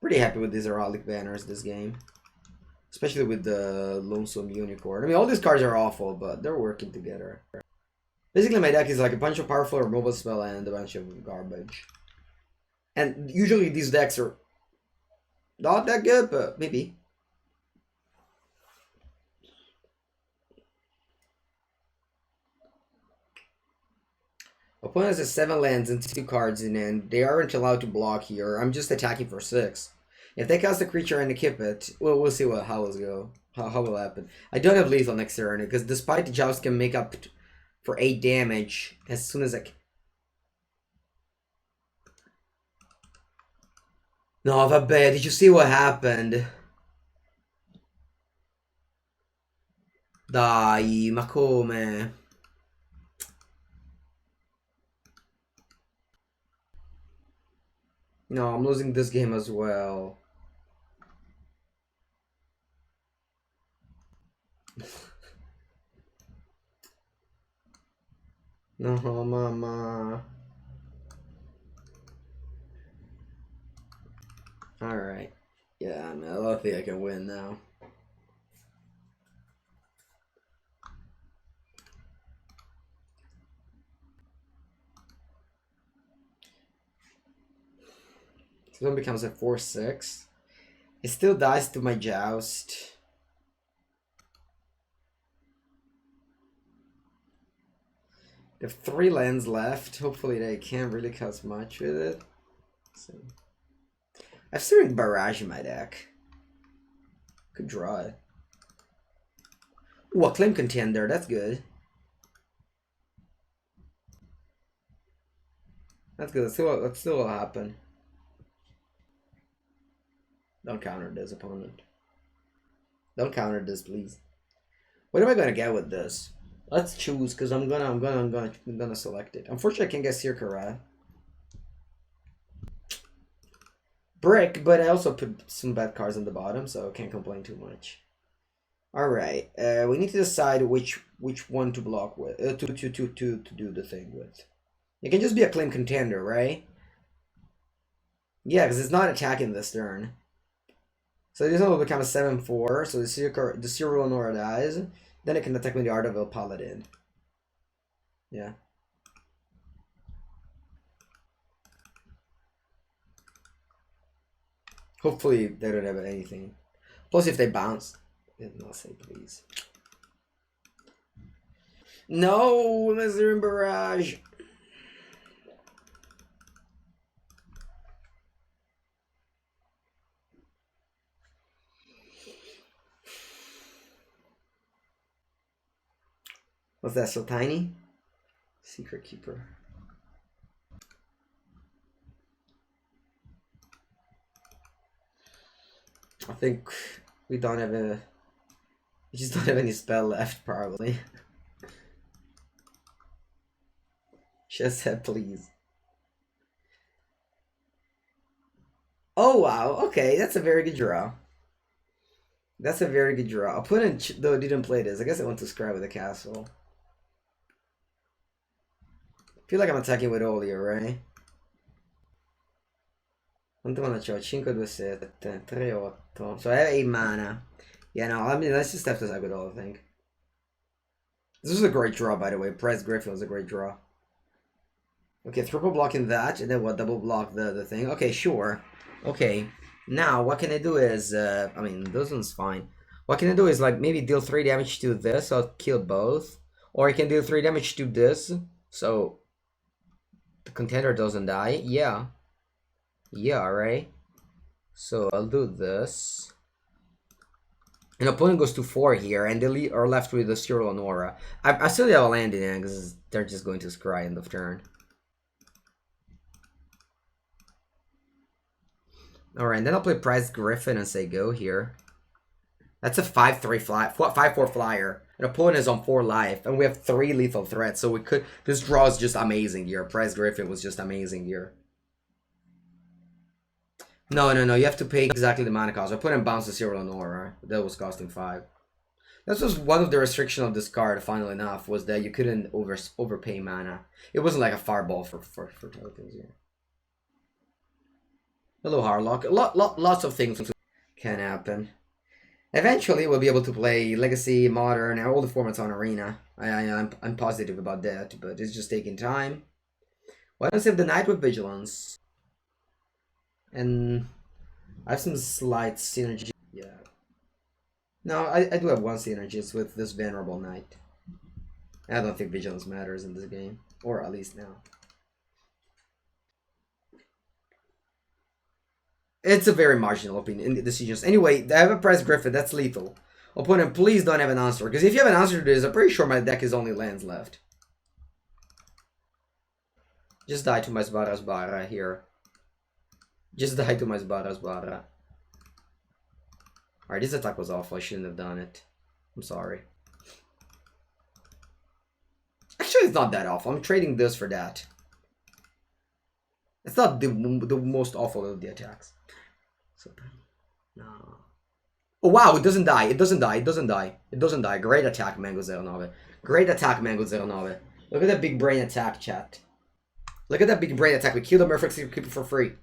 Pretty happy with these heraldic banners this game, especially with the Lonesome Unicorn. I mean, all these cards are awful, but they're working together. Basically, my deck is like a bunch of powerful removal spell and a bunch of garbage. And usually these decks are not that good, but maybe. Opponent has 7 lands and 2 cards in hand. They aren't allowed to block here. I'm just attacking for 6. If they cast a creature and keep it, well, we'll see how it'll go. How will happen. I don't have lethal next turn because despite the Joust can make up for 8 damage as soon as I can. No, vabbè, did you see what happened? Dai, ma come? No, I'm losing this game as well. No, mama. Alright. Yeah, man, I don't think I can win now. So it becomes a 4-6. It still dies to my Joust. They have 3 lands left. Hopefully they can't really cause much with it. So. I have Searing Barrage in my deck. Could draw it. Ooh, a Claim Contender. That's good. That's good. Let's see what will happen. Don't counter this, opponent. Don't counter this, please. What am I gonna get with this? Let's choose, cause I'm gonna select it. Unfortunately, I can't get Sirkara. Brick, but I also put some bad cards on the bottom, so I can't complain too much. All right, we need to decide which one to block with, to do the thing with. It can just be a Claim Contender, right? Yeah, because it's not attacking this turn. So this one will become a 7/4. So the Cyril Lenora dies. Then it can attack with the Art of a Paladin. Yeah. Hopefully they don't have anything. Plus, if they bounce, I'll say please. No, Messenger Barrage. Was that so tiny? Secret Keeper. I think we don't have a. We just don't have any spell left, probably. Just said please. Oh wow, okay, that's a very good draw. That's a very good draw. Opponent though didn't play this. I guess I want to scry with a castle. I feel like I'm attacking with Olio, right? Quanto mana c'ho? 5, 2, 7, 3, 8. So I have 8 mana. Yeah, no, I mean, let's just have to attack with all, I think. This was a great draw, by the way. Price Griffin was a great draw. Okay, triple blocking that, and then what? Double block the thing. Okay, sure. Okay, now what can I do is, I mean, this one's fine. What can I do is, like, maybe deal 3 damage to this, so I'll kill both. Or I can deal 3 damage to this, so the contender doesn't die. Yeah. Yeah, right? So I'll do this. An opponent goes to 4 here, and they are left with the Cyril and Aura. I still have a land in it, because they're just going to scry end of turn. Alright, and then I'll play Prize Griffin and say go here. That's a 5/3 fly, 5/4 flyer. An opponent is on 4 life, and we have 3 lethal threats, so we could. This draw is just amazing here. Prize Griffin was just amazing here. No, you have to pay exactly the mana cost. Opponent bounces Cyril and Aura. That was costing 5. That was one of the restrictions of this card, funnily enough, was that you couldn't overpay mana. It wasn't like a fireball for tokens here. Hello, Harlock. Lots of things can happen. Eventually, we'll be able to play Legacy, Modern, and all the formats on Arena. I'm positive about that, but it's just taking time. Why don't I save the Knight with Vigilance? And I have some slight synergy. Yeah. No, I do have one synergist with this Venerable Knight. I don't think Vigilance matters in this game. Or at least now. It's a very marginal opinion in decisions. Anyway, I have a Price Griffin. That's lethal. Opponent, please don't have an answer. Because if you have an answer to this, I'm pretty sure my deck is only lands left. Just die to my Sbarra here. Just die to my Sbarra. Alright, this attack was awful. I shouldn't have done it. I'm sorry. Actually, it's not that awful. I'm trading this for that. It's not the most awful of the attacks. So, no. Oh wow, it doesn't die. It doesn't die. It doesn't die. It doesn't die. Great attack, Mango09. Great attack, Mango09. Look at that big brain attack, chat. Look at that big brain attack. We killed the Murphy, keep it for free.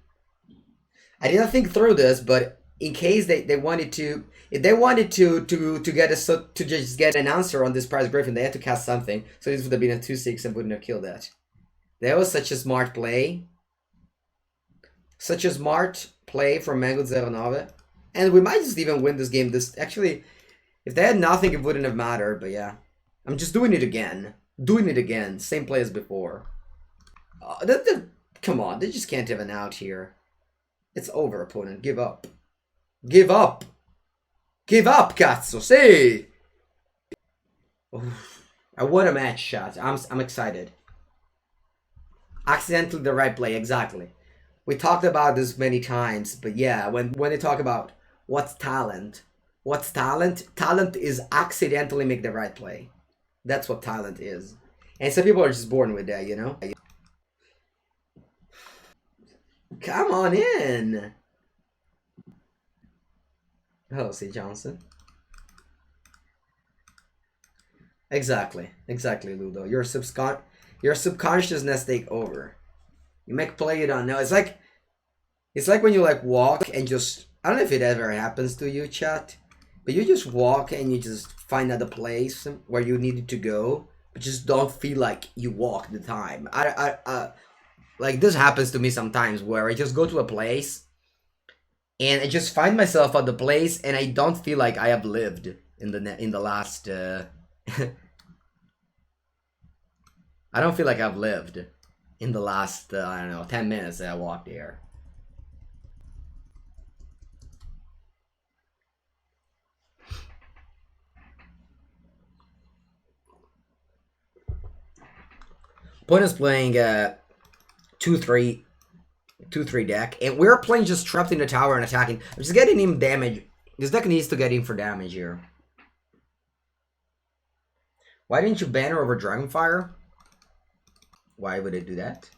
I didn't think through this, but in case they wanted to, if they wanted to get to just get an answer on this prize Griffin, they had to cast something. So this would have been a 2/6 and wouldn't have killed that. That was such a smart play. Such a smart play from Mango09. And we might just even win this game. This actually, if they had nothing, it wouldn't have mattered. But yeah, I'm just doing it again. Doing it again. Same play as before. Come on, they just can't have an out here. It's over, opponent. Give up. Give up. Give up, cazzo. Sì. I won a match shot. I'm excited. Accidentally the right play, exactly. We talked about this many times, but yeah, when they talk about what's talent, talent is accidentally make the right play. That's what talent is. And some people are just born with that, you know? Come on in. Hello, C. Johnson. Exactly, Ludo. Your subconsciousness take over. You make play you don't know. It's like when you like walk and just, I don't know if it ever happens to you, chat, but you just walk and you just find out the place where you needed to go, but just don't feel like you walk the time. I like this happens to me sometimes where I just go to a place and I just find myself at the place and I don't feel like I have lived in the last I don't feel like I've lived in the last I don't know 10 minutes that I walked here. Point is playing 2/3 deck, and we're playing just trapped in the tower and attacking. I'm just getting him damage. This deck needs to get him for damage here. Why didn't you banner over Dragonfire? Why would it do that?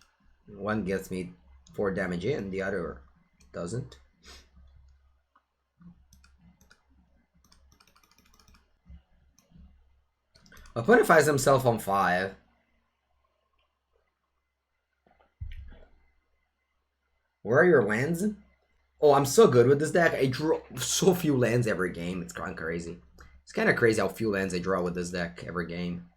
One gets me 4 damage in, the other doesn't. Opponent finds himself on 5. Where are your lands? Oh, I'm so good with this deck. I draw so few lands every game. It's kind of crazy. It's kind of crazy how few lands I draw with this deck every game.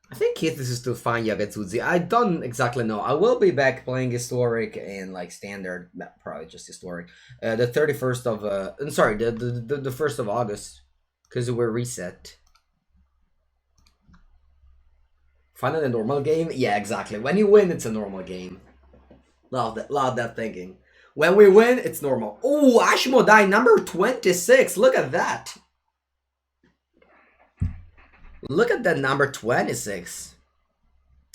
I think this is to find Yagatsudzi. I don't exactly know. I will be back playing Historic and like Standard, probably just Historic. The 31st of I'm sorry, the 1st of August, because we're reset. Find a normal game? Yeah, exactly. When you win, it's a normal game. Love that thinking. When we win, it's normal. Oh, Ashmodai number 26. Look at that. Look at that number 26.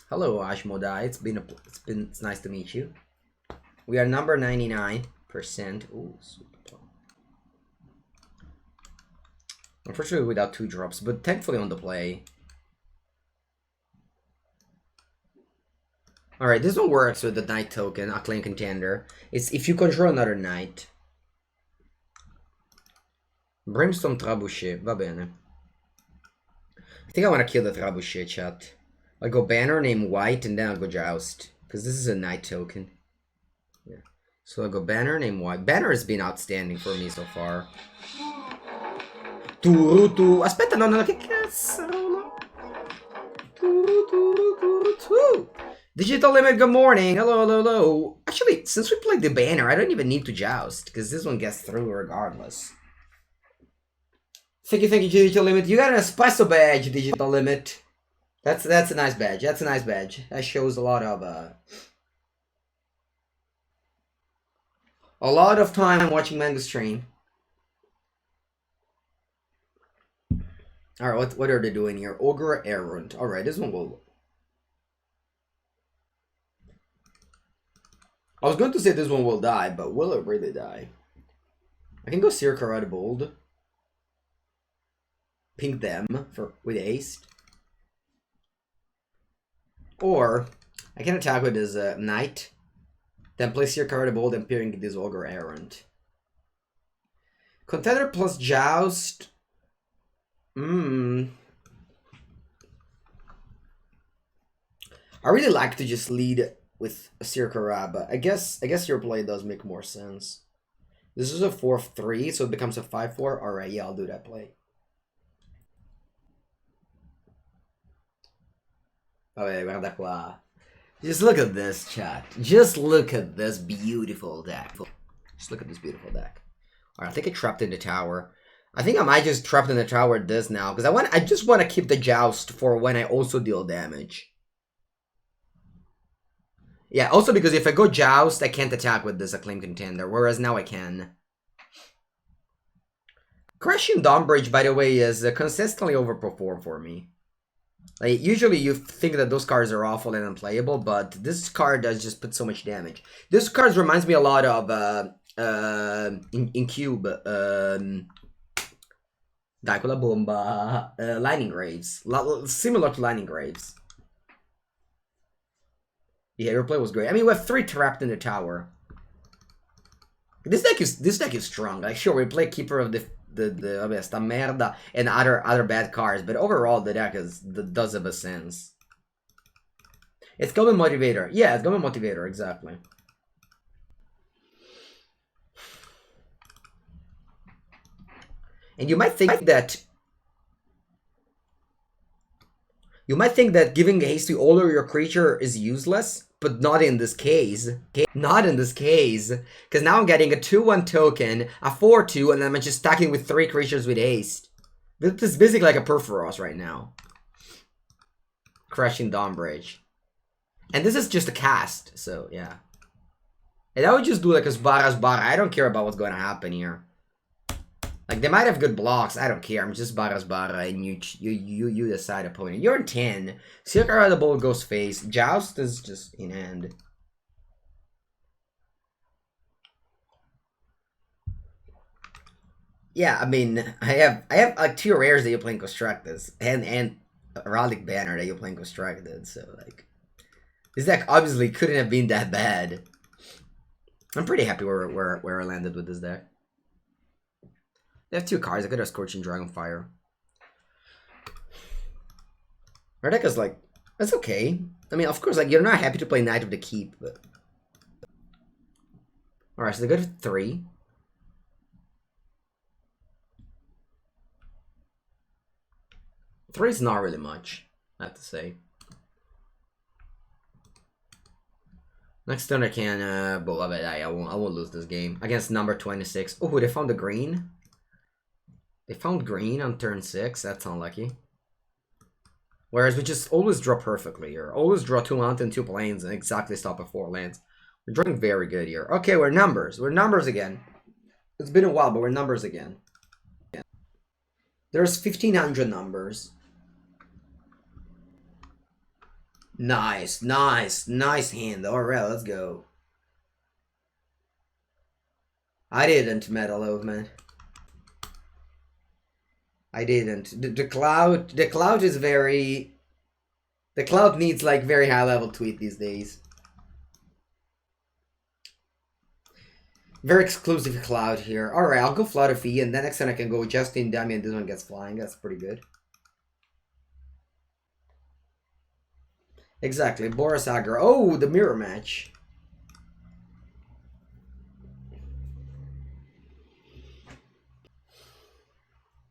Hello, Ashmodai. It's nice to meet you. We are number 99%. Ooh, super. Unfortunately, without 2 drops, but thankfully on the play. Alright, this one works with the Knight token, Acclaim Contender. It's if you control another Knight. Brimstone Trebuchet, va bene. I think I want to kill the Trebuchet, chat. I'll go Banner, name White, and then I'll go Joust. Because this is a Knight token. Yeah. So I'll go Banner, name White. Banner has been outstanding for me so far. Aspetta, no, che cazzo? Digital Limit, good morning. Hello. Actually, since we played the banner, I don't even need to joust, because this one gets through regardless. Thank you, Digital Limit. You got an espresso badge, Digital Limit. That's a nice badge. That's a nice badge. That shows a lot of time watching Manga stream. Alright, what are they doing here? Ogre Errant. Alright, this one will... I was going to say this one will die, but will it really die? I can go Circa Red Bold. pink them with haste. Or I can attack with this knight, then place your card bold and peering this ogre errant. Contender plus joust. I really like to just lead with a Sirkara, but I guess your play does make more sense. This is a 4-3, so it becomes a 5-4. Alright, yeah, I'll do that play. Vabbè, guarda qua. Just look at this, chat. Just look at this beautiful deck. Just look at this beautiful deck. Alright, I think it trapped in the tower. I think I might just trap in the tower this now, because I just want to keep the joust for when I also deal damage. Yeah, also because if I go joust, I can't attack with this acclaimed contender, whereas now I can. Crashing Dawnbridge, by the way, is consistently overperformed for me. Like, usually you think that those cards are awful and unplayable, but this card does just put so much damage. This card reminds me a lot of in Cube, Dai con la bomba, Lightning Graves, similar to Lightning Graves. Yeah, your play was great. I mean, we have 3 trapped in the tower. This deck is strong. Like, sure, we play Keeper of the sta merda and other bad cards, but overall the deck does have a sense. It's Goblin Motivator. Yeah, it's Goblin Motivator, exactly. And you might think that giving haste to all of your creature is useless, but not in this case. Not in this case. Because now I'm getting a 2-1 token, a 4-2, and then I'm just stacking with 3 creatures with haste. This is basically like a Perforos right now. Crashing Dawnbridge. And this is just a cast, so yeah. And I would just do like a Sbara's Bara. I don't care about what's going to happen here. Like, they might have good blocks. I don't care. I'm just Bara's Bara, and you decide opponent. You're in 10. Sirkara the Bull goes face. Joust is just in hand. Yeah, I mean, I have like 2 rares that you're playing Constructed, and Heraldic Banner that you're playing Constructed. So like, this deck obviously couldn't have been that bad. I'm pretty happy where I landed with this deck. They have 2 cards. I could have Scorching Dragonfire. Our deck is like, that's okay. I mean, of course, like, you're not happy to play Knight of the Keep, but... Alright, so they go to 3. Three is not really much, I have to say. Next turn I can, but I won't lose this game. Against number 26. Oh, they found the green. They found green on turn 6. That's unlucky. Whereas we just always draw perfectly here. Always draw 2 mountains, 2 plains, and exactly stop at 4 lands. We're drawing very good here. Okay, we're numbers. We're numbers again. It's been a while, but we're numbers again. There's 1,500 numbers. Nice, nice, nice hand. Alright, let's go. I didn't metal man. I didn't. The cloud is very... The cloud needs like very high level tweet these days. Very exclusive cloud here. Alright, I'll go Flood of Fee, and then next time I can go Justin Dummy and this one gets flying. That's pretty good. Exactly, Boris Aggro. Oh, the mirror match.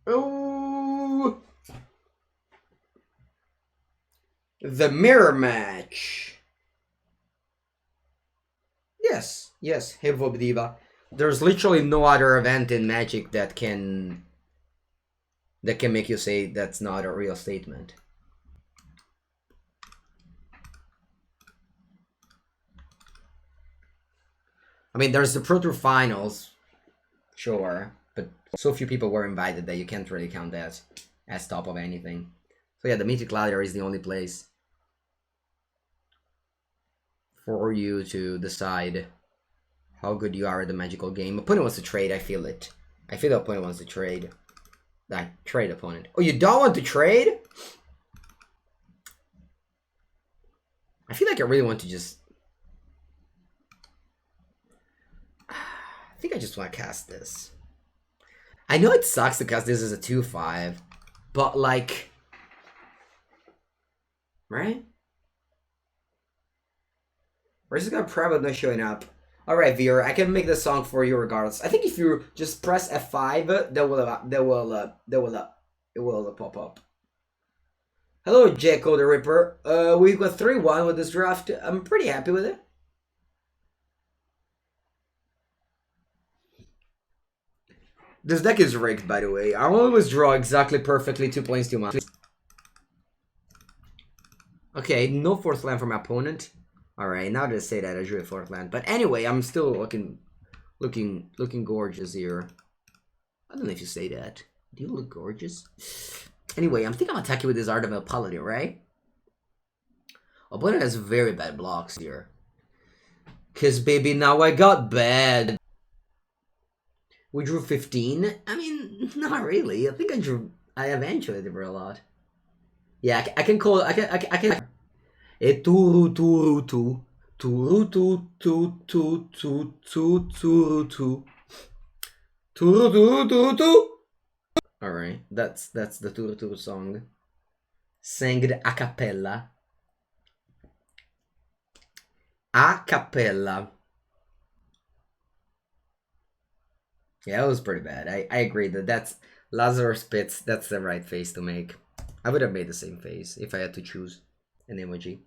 Oh, the mirror match. Yes, yes, Hevob Diva. There's literally no other event in Magic that can make you say that's not a real statement. I mean, there's the Pro Tour Finals, sure, but so few people were invited that you can't really count that as top of anything. So yeah, the Mythic Ladder is the only place for you to decide how good you are at the magical game. Opponent wants to trade, I feel it. I feel the opponent wants to trade. Trade opponent. Oh, you don't want to trade? I feel like I really want to just... I think I just want to cast this. I know it sucks to cast this as a 2/5, but like... Right? We're just gonna probably not showing up. Alright, viewer, I can make the song for you regardless. I think if you just press F5, it will pop up. Hello, Jacko the Ripper. We've got 3-1 with this draft. I'm pretty happy with it. This deck is rigged, by the way. I always draw exactly perfectly 2 planes, 2 mana. Okay, no 4th land from my opponent. Alright, now that I say that, I drew a 4th land. But anyway, I'm still looking gorgeous here. I don't know if you say that. Do you look gorgeous? Anyway, I'm thinking I'm attacking with this Art of Paladin, right? Opponent has very bad blocks here. Cause baby, now I got bad. We drew 15. I mean, not really. I think I eventually drew a lot. Yeah, I can call. I can. Turu turu tu. Turu tu tu tu tu tu turu tu. Turu turu turu tu. Alright, that's the Turu Turu song. Sang a cappella. A cappella. Yeah, it was pretty bad. I agree that's Lazarus Pits, that's the right face to make. I would have made the same face if I had to choose an emoji.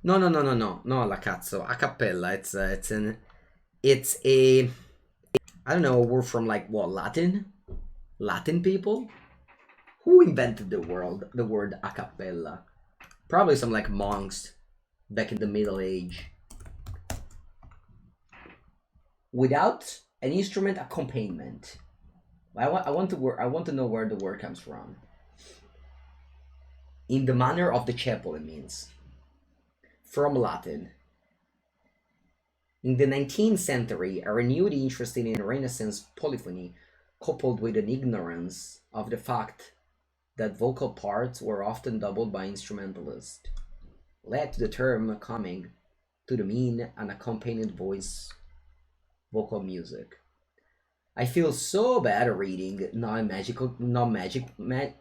No, la cazzo. A cappella. It's a I don't know, a word from like what, Latin? Latin people? Who invented the word a cappella? Probably some like monks back in the Middle Age. Without an instrument accompaniment. I want to know where the word comes from. In the manner of the chapel, it means. From Latin. In the 19th century, a renewed interest in Renaissance polyphony, coupled with an ignorance of the fact that vocal parts were often doubled by instrumentalists, led to the term coming to mean an accompanied vocal music. I feel so bad reading non-magic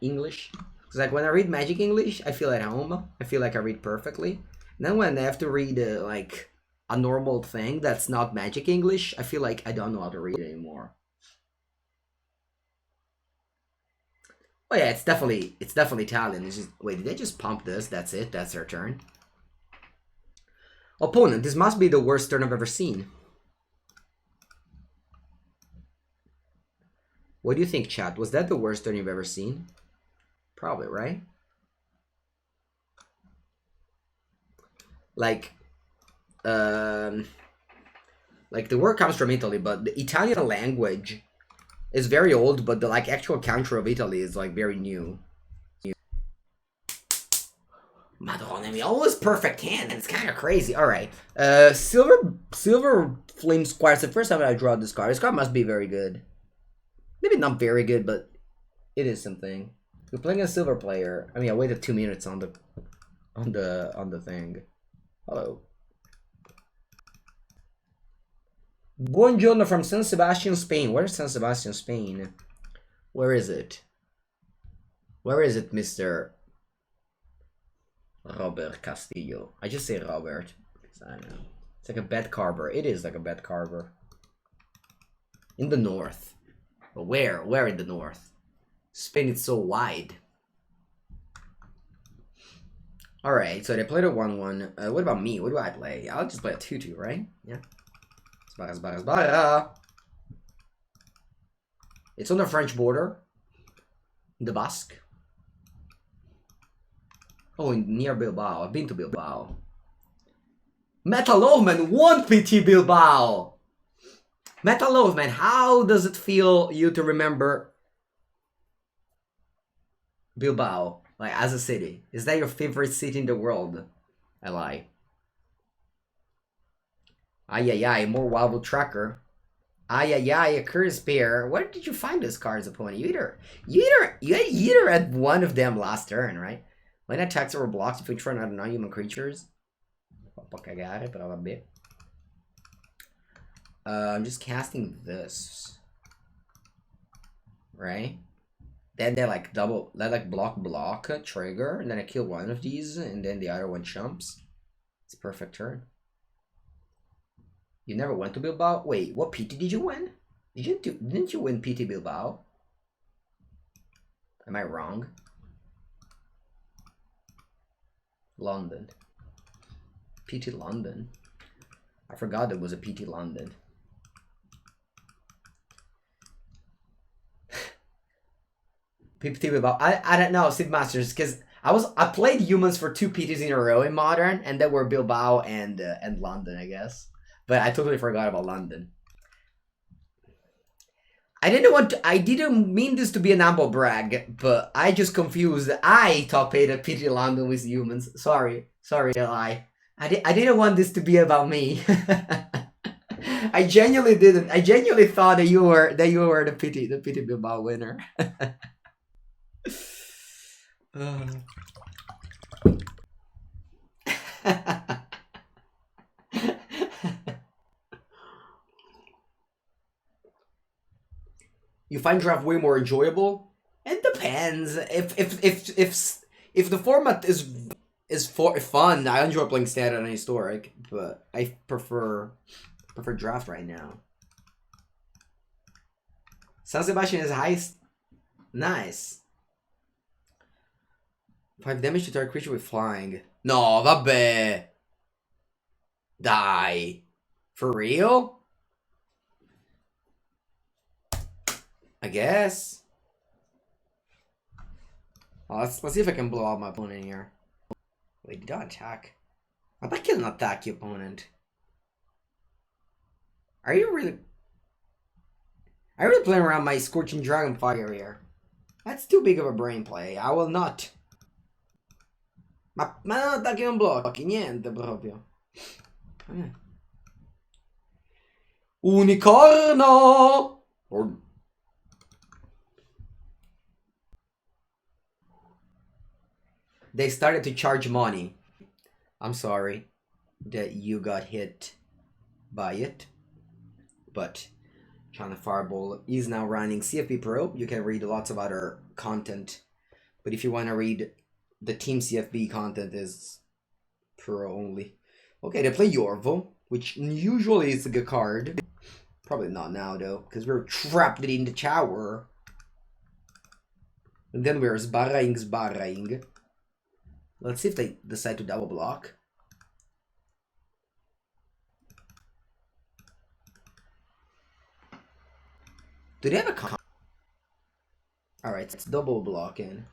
English. Because like when I read magic English, I feel at home. I feel like I read perfectly. And then when I have to read like a normal thing that's not magic English, I feel like I don't know how to read it anymore. Oh yeah, it's definitely Italian. It's just, wait, did they just pump this? That's it? That's their turn? Opponent, this must be the worst turn I've ever seen. What do you think, chat? Was that the worst turn you've ever seen? Probably, right? Like the word comes from Italy, but the Italian language is very old, but the like actual country of Italy is like very new. Madonna mia, almost perfect hand, and it's kind of crazy. All right, silver flame squire. It's the first time I draw this card. This card must be very good. Maybe not very good, but it is something. We're playing a silver player. I mean, I waited 2 minutes on the thing. Hello. Buongiorno from San Sebastian, Spain. Where's San Sebastian, Spain? Where is it? Where is it, Mr. Robert Castillo? I just say Robert. I don't know. It's like a bed carver. It is like a bed carver. In the north. But where? Where in the north? Spain is so wide. Alright, so they played a 1-1. What about me? What do I play? I'll just play a 2-2, right? Yeah. It's on the French border. The Basque. Oh, near Bilbao. I've been to Bilbao. Metal Omen, 1 PT Bilbao! Metal Omen, how does it feel you to remember Bilbao, like as a city? Is that your favorite city in the world? I lie. Ay, ay, ay, more Wild Tracker. Ay, ay, ay, a Curse Pair. Where did you find those cards, opponent? You either had one of them last turn, right? When attacks or blocks, if you turn out non-human creatures. Un po' cagare, però vabbè. I'm just casting this. Right? Then they like block, trigger, and then I kill one of these, and then the other one jumps. It's a perfect turn. You never went to Bilbao? Wait, what PT did you win? Didn't you win PT Bilbao? Am I wrong? London. PT London. I forgot there was a PT London. PT Bilbao. I don't know, Sid Masters, because I played humans for 2 PTs in a row in Modern, and they were Bilbao and London, I guess. But I totally forgot about London. I didn't mean this to be an humble brag, but I just confused. I top 8 at PT London with humans. Sorry, Eli. I didn't want this to be about me. I genuinely didn't. I genuinely thought that you were the PT Bilbao winner. You find draft way more enjoyable? It depends. If the format is fun, I enjoy playing standard and historic, but I prefer draft right now. San Sebastian is highest. Nice. 5 damage to target creature with flying. No, vabbè. Die. For real? I guess. Well, let's see if I can blow out my opponent here. Wait, did I attack? I bet I can attack your opponent. Are you really playing around my Scorching Dragonfire here? That's too big of a brain play. I will not. Ma non attacchi non blocchi, niente proprio. Unicorno! They started to charge money. I'm sorry that you got hit by it, but China Fireball is now running CFP Pro. You can read lots of other content, but if you want to read the Team CFB content, is Pro only. Okay, they play Yorvo, which usually is a good card. Probably not now though, because we're trapped in the tower. And then we're sbarraing. Let's see if they decide to double block. Do they have a con? Alright, it's double blocking.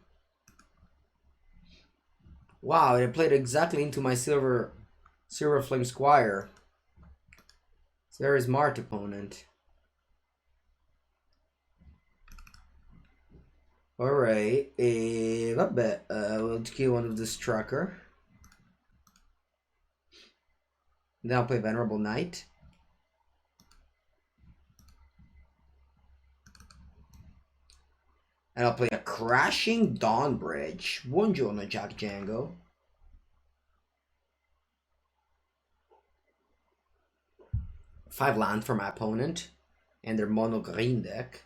Wow, they played exactly into my Silver Flame Squire. It's a very smart opponent. Alright, vabbè, we'll kill one of this tracker. Then I'll play Venerable Knight. And I'll play a Crashing Dawnbridge. Buongiorno, Jack Django. Five land for my opponent. And their mono green deck.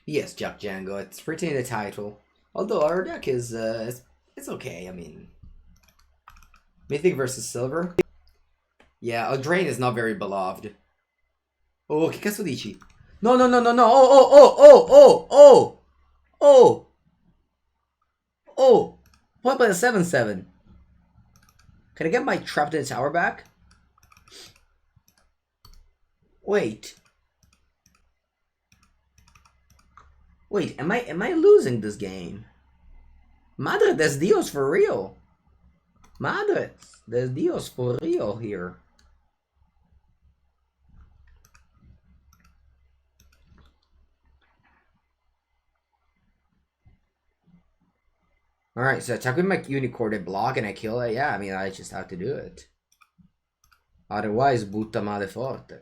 Yes, Jack Django. It's written in the title. Although our deck is, it's okay. I mean, Mythic versus Silver. Yeah, Eldraine is not very beloved. Oh, che cazzo dici? No, no, no, no, no. Oh. Why play a 7/7? Can I get my Trapped in the Tower back? Wait. Wait, am I losing this game? Madre des Dios for real. Madre des Dios for real here. Alright, so attack with my unicorn block and I kill it. Yeah, I mean, I just have to do it. Otherwise, butta male forte.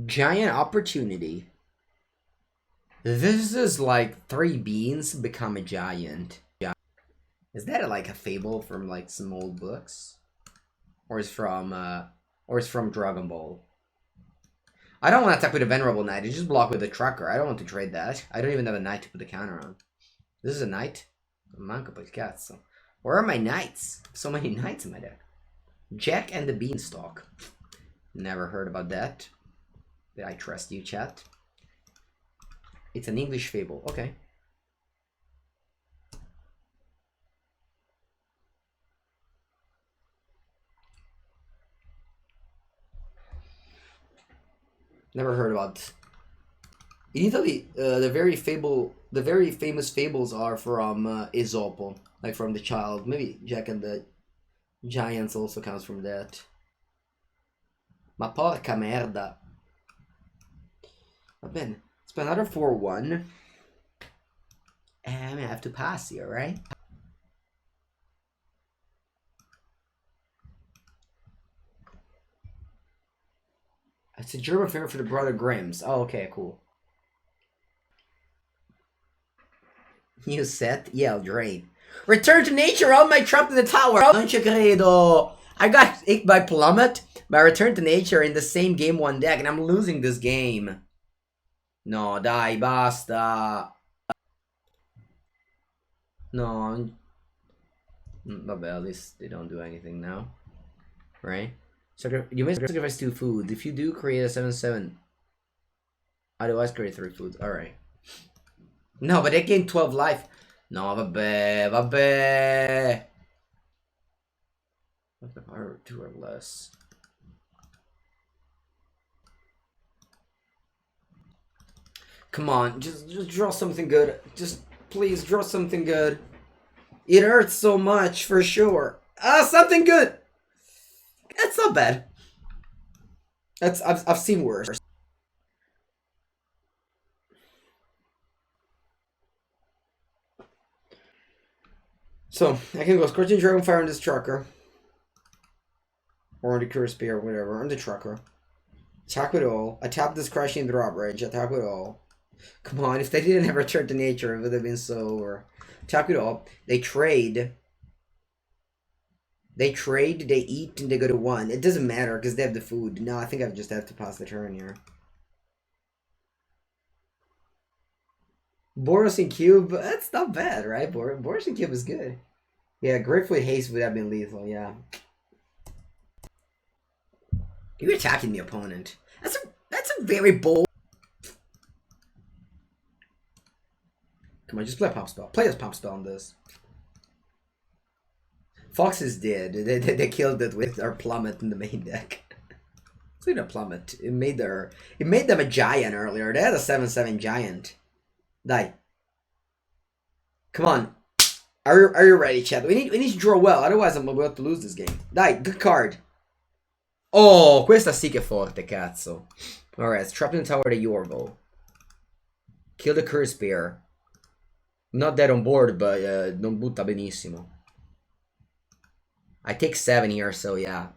Giant opportunity. This is like 3 beans become a giant. Is that like a fable from like some old books? Or is from Dragon Ball? I don't want to attack with a Venerable Knight. I just block with a Trucker. I don't want to trade that. I don't even have a Knight to put the counter on. This is a Knight? Manco put cats. So. Where are my Knights? So many Knights in my deck. Jack and the Beanstalk. Never heard about that. Did I trust you, chat? It's an English fable. Okay. Never heard about. In Italy, the very famous fables are from Esopo, like from the Child. Maybe Jack and the Giants also comes from that. Ma porca merda. Va bene. It's another 4-1. And I have to pass here, right? It's a German favorite for the Brother Grimms. Oh, okay, cool. New set? Yeah, Eldraine. Return to nature, all my trapped in the tower. Non ci credo. I got icked by Plummet, but I returned to nature in the same game 1 deck, and I'm losing this game. No, dai, basta. No. Vabbè, at least they don't do anything now. Right? So you may sacrifice 2 food. If you do, create a 7/7. Otherwise, create 3 foods. Alright. No, but they gained 12 life. No, vabbè, vabbè. What the power? 2 or less. Come on, just draw something good. Just please draw something good. It hurts so much for sure. Ah, something good. That's not bad. I've seen worse. So I can go Scorching Dragonfire on this Trucker, or on the Curse Spear, or whatever, on the Trucker. Attack with all. I tap this Crushing Drawbridge. Attack with all. Come on, if they didn't have Return to Nature, it would have been so over. Attack with all. They trade. They trade, they eat, and they go to 1. It doesn't matter because they have the food. No, I think I just have to pass the turn here. Boros and Cube, that's not bad, right? Boros and Cube is good. Yeah, Grapefruit Haste would have been lethal, yeah. You're attacking the opponent. That's a very bold. Come on, just play a pop spell. Play a pop spell on this. Fox is dead. They killed it with our Plummet in the main deck. It's like a Plummet. It made them a giant earlier. They had a 7/7 giant. Die. Come on. Are you ready, chat? We need to draw well, otherwise I'm about to lose this game. Die. Good card. Oh, questa sì che è forte, cazzo. Alright, it's trapped in the tower the Yorvo. Kill the Curse Spear. Not dead on board, but non butta benissimo. I take 7 here, so yeah.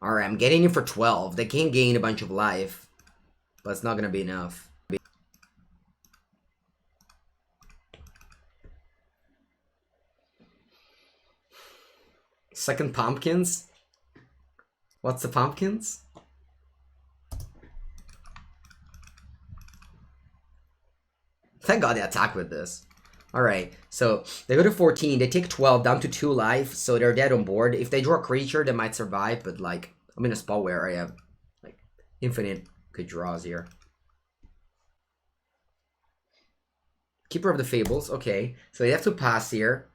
Alright, I'm getting in for 12. They can gain a bunch of life, but it's not gonna be enough. Second pumpkins? What's the pumpkins? Thank God they attack with this. Alright, so they go to 14, they take 12, down to 2 life, so they're dead on board. If they draw a creature, they might survive, but like, I'm in a spot where I have like infinite good draws here. Keeper of the Fables, okay. So they have to pass here.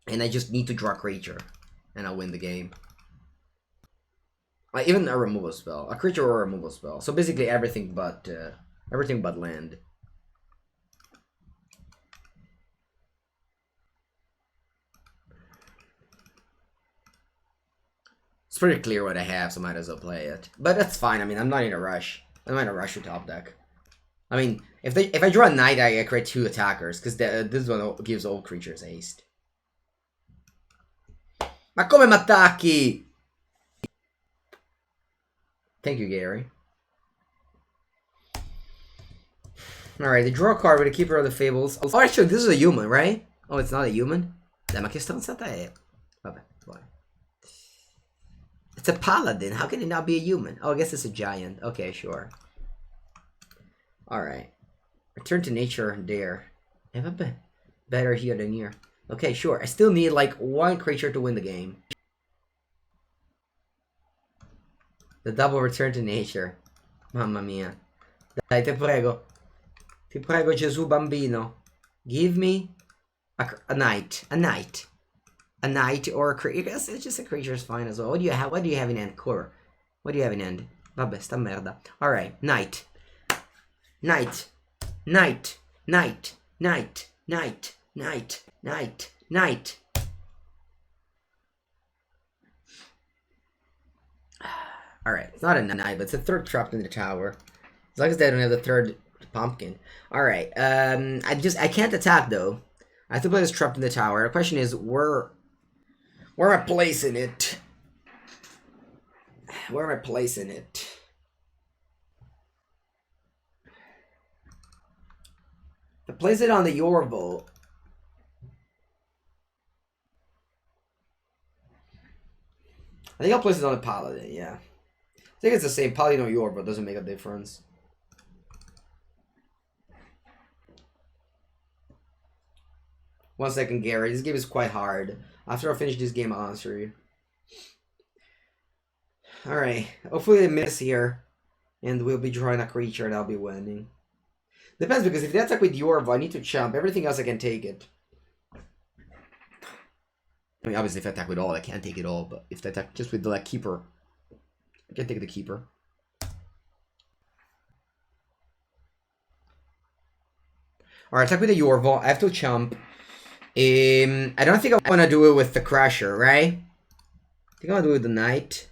And I just need to draw a creature. And I'll win the game. Even a removal spell. A creature or a removal spell. So basically everything but land. It's pretty clear what I have, so I might as well play it. But that's fine. I mean, I'm not in a rush. I'm not in a rush to top deck. I mean, If I draw a knight, I create 2 attackers, because this one gives all creatures haste. Ma come m'attacchi? Thank you, Gary. Alright, they draw a card with a Keeper of the Fables. Oh, actually, this is a human, right? Oh, it's not a human? Ma che stronzata è? Vabbè, buono. It's a paladin. How can it not be a human? Oh, I guess it's a giant. Okay, sure. Alright. Return to nature there. Better here than here. Okay, sure. I still need like 1 creature to win the game. The double return to nature. Mamma mia. Dai, te prego. Ti prego, Gesù bambino. Give me a knight. A knight. A knight or a creature. I guess it's just a creature is fine as well. What do you have? What do you have in hand? Core. What do you have in hand? Vabbè, sta merda. Alright, knight. Knight. Knight. Knight. Knight. Knight. Knight. Knight. Knight. Alright, it's not a knight, but it's a 3rd trapped in the tower. As long as they don't have the 3rd pumpkin. Alright, I can't attack though. I have to play this trapped in the tower. The question is, where am I placing it? Where am I placing it? If I place it on the Yorvo. I think I'll place it on the Paladin, yeah. I think it's the same. Paladin or Yorvo, doesn't make a difference. One second, Gary. This game is quite hard. After I finish this game, I'll answer you. Alright. Hopefully they miss here. And we'll be drawing a creature and I'll be winning. Depends, because if they attack with Yorvo, I need to chump. Everything else I can take it. I mean, obviously if I attack with all, I can't take it all. But if they attack just with the like, Keeper, I can take the Keeper. Alright, attack with the Yorvo. I have to chump. I don't think I want to do it with the Crusher, right? I think I want to do it with the Knight.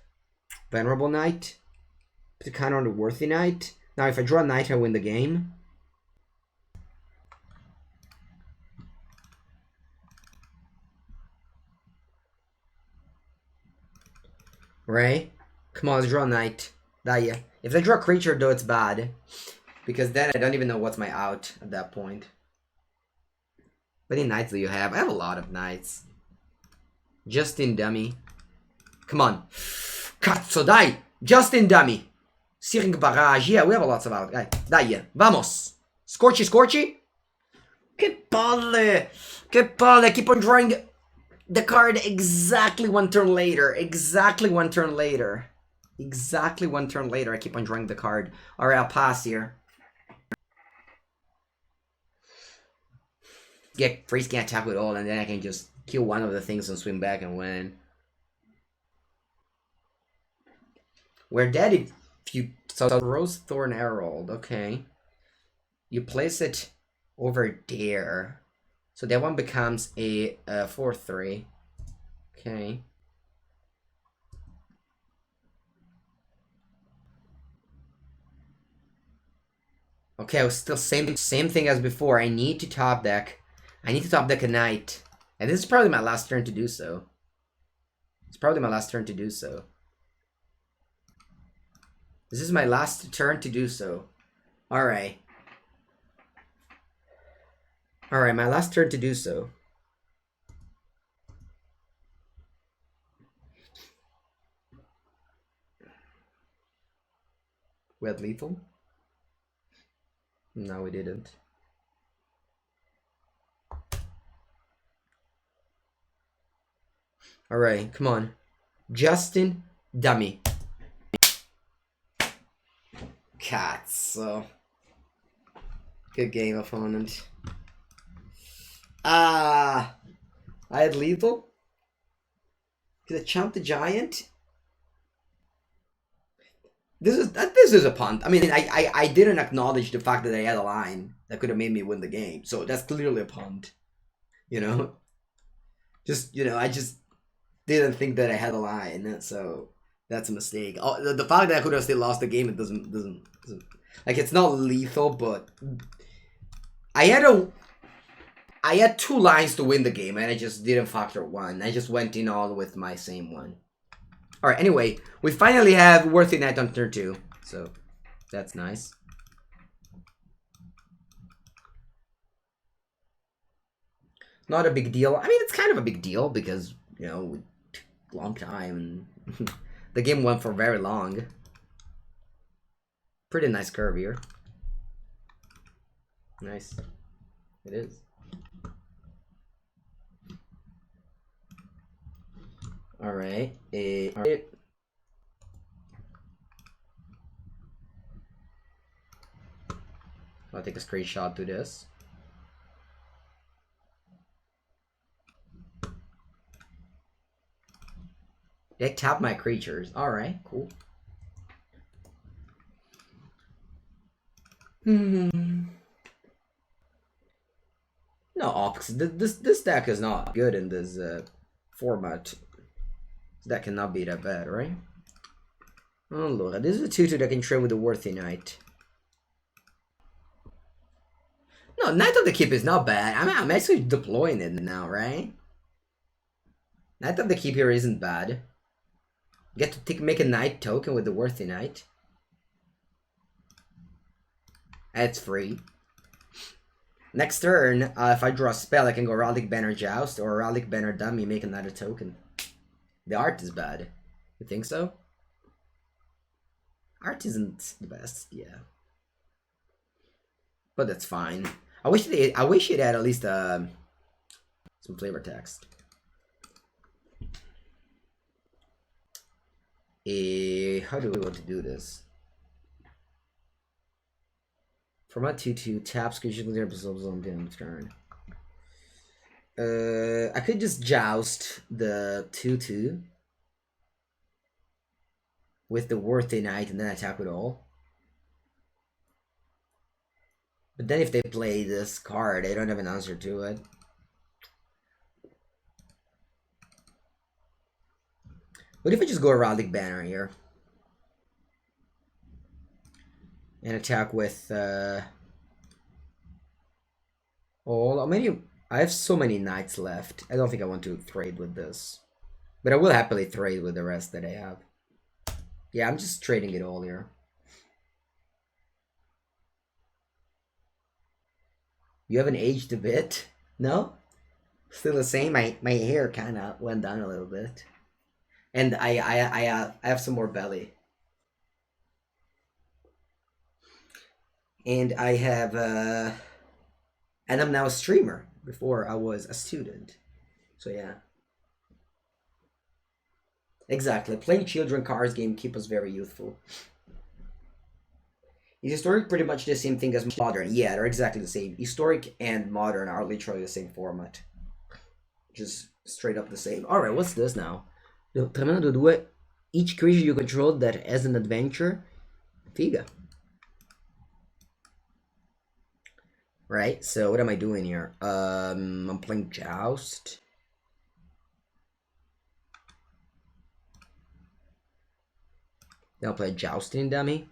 Venerable Knight. Put a counter on the Worthy Knight. Now, if I draw a Knight, I win the game. Right? Come on, let's draw a Knight. Dai. If I draw a creature, though, it's bad. Because then I don't even know what's my out at that point. How many knights do you have? I have a lot of knights. Justin dummy. Come on. Cazzo, dai! Justin dummy. Searing barrage. Yeah, we have lots of out. Dai, vamos. Scorchy, scorchy. Che palle. Che palle. Keep on drawing the card exactly 1 turn later. Exactly 1 turn later. Exactly 1 turn later. I keep on drawing the card. Alright, I'll pass here. Get freeze can't attack with all, and then I can just kill one of the things and swim back and win. We're dead if you... So Rose Thorn Herald, okay. You place it over there. So that one becomes a 4/3. Okay. Okay, I was still same thing as before. I need to top deck. I need to top deck a knight. And this is probably my last turn to do so. It's probably my last turn to do so. This is my last turn to do so. Alright. Alright, my last turn to do so. We had lethal? No, we didn't. Alright, come on. Justin, dummy. Cazzo. Good game, opponent. I had lethal. Because I chumped the giant. This is a punt. I mean, I didn't acknowledge the fact that I had a line that could have made me win the game. So that's clearly a punt. You know? Just, you know, I just didn't think that I had a line. So that's a mistake. Oh, the fact that I could have still lost the game, it doesn't like, it's not lethal, but I had 2 lines to win the game, and I just didn't factor one. I just went in all with my same one. Alright, anyway, we finally have Worthy Knight on turn 2, so that's nice. Not a big deal. I mean, it's kind of a big deal because, you know, long time, and the game went for very long. Pretty nice curve here. Nice. It is. Alright. Alright. I'll take a screenshot to this. They tap my creatures. Alright, cool. No, opposite. This deck is not good in this format. This deck cannot be that bad, right? Oh look, this is a 2/2 that can trade with the Worthy Knight. No, Knight of the Keep is not bad. I'm actually deploying it now, right? Knight of the Keep here isn't bad. Get to make a Knight token with the Worthy Knight. It's free. Next turn, if I draw a spell, I can go Heraldic Banner Joust or Heraldic Banner Dummy, make another token. The art is bad. You think so? Art isn't the best, yeah. But that's fine. I wish it had at least some flavor text. How do we want to do this? From a 2/2, taps creatures with their themselves on the end of turn. I could just joust the 2/2 with the Worthy Knight and then attack with all. But then if they play this card, I don't have an answer to it. What if I just go Heraldic Banner here? And attack with all. Many. I have so many knights left. I don't think I want to trade with this, but I will happily trade with the rest that I have. Yeah, I'm just trading it all here. You haven't aged a bit? No? Still the same? My hair kind of went down a little bit, and I have some more belly. And I have, and I'm now a streamer. Before I was a student. So yeah. Exactly. Playing children cards game keep us very youthful. Is historic pretty much the same thing as modern? Yeah, they're exactly the same. Historic and modern are literally the same format. Just straight up the same. Alright, what's this now? Tremendo 2. Each creature you control that has an adventure. Figa. Right, so what am I doing here? I'm playing Joust. Then I'll play Jousting Dummy.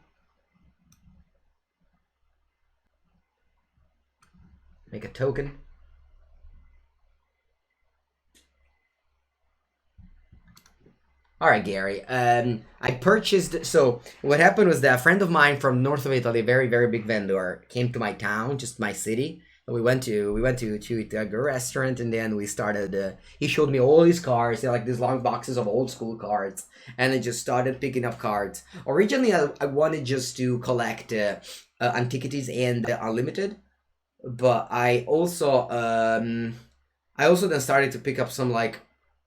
Make a token. Alright, Gary. I purchased... So, what happened was that a friend of mine from north of Italy, very, very big vendor, came to my town, just my city. And we went to a restaurant, and then we started... he showed me all these cards. They're like these long boxes of old school cards. And I just started picking up cards. Originally, I wanted just to collect Antiquities and Unlimited. But I also then started to pick up some, like,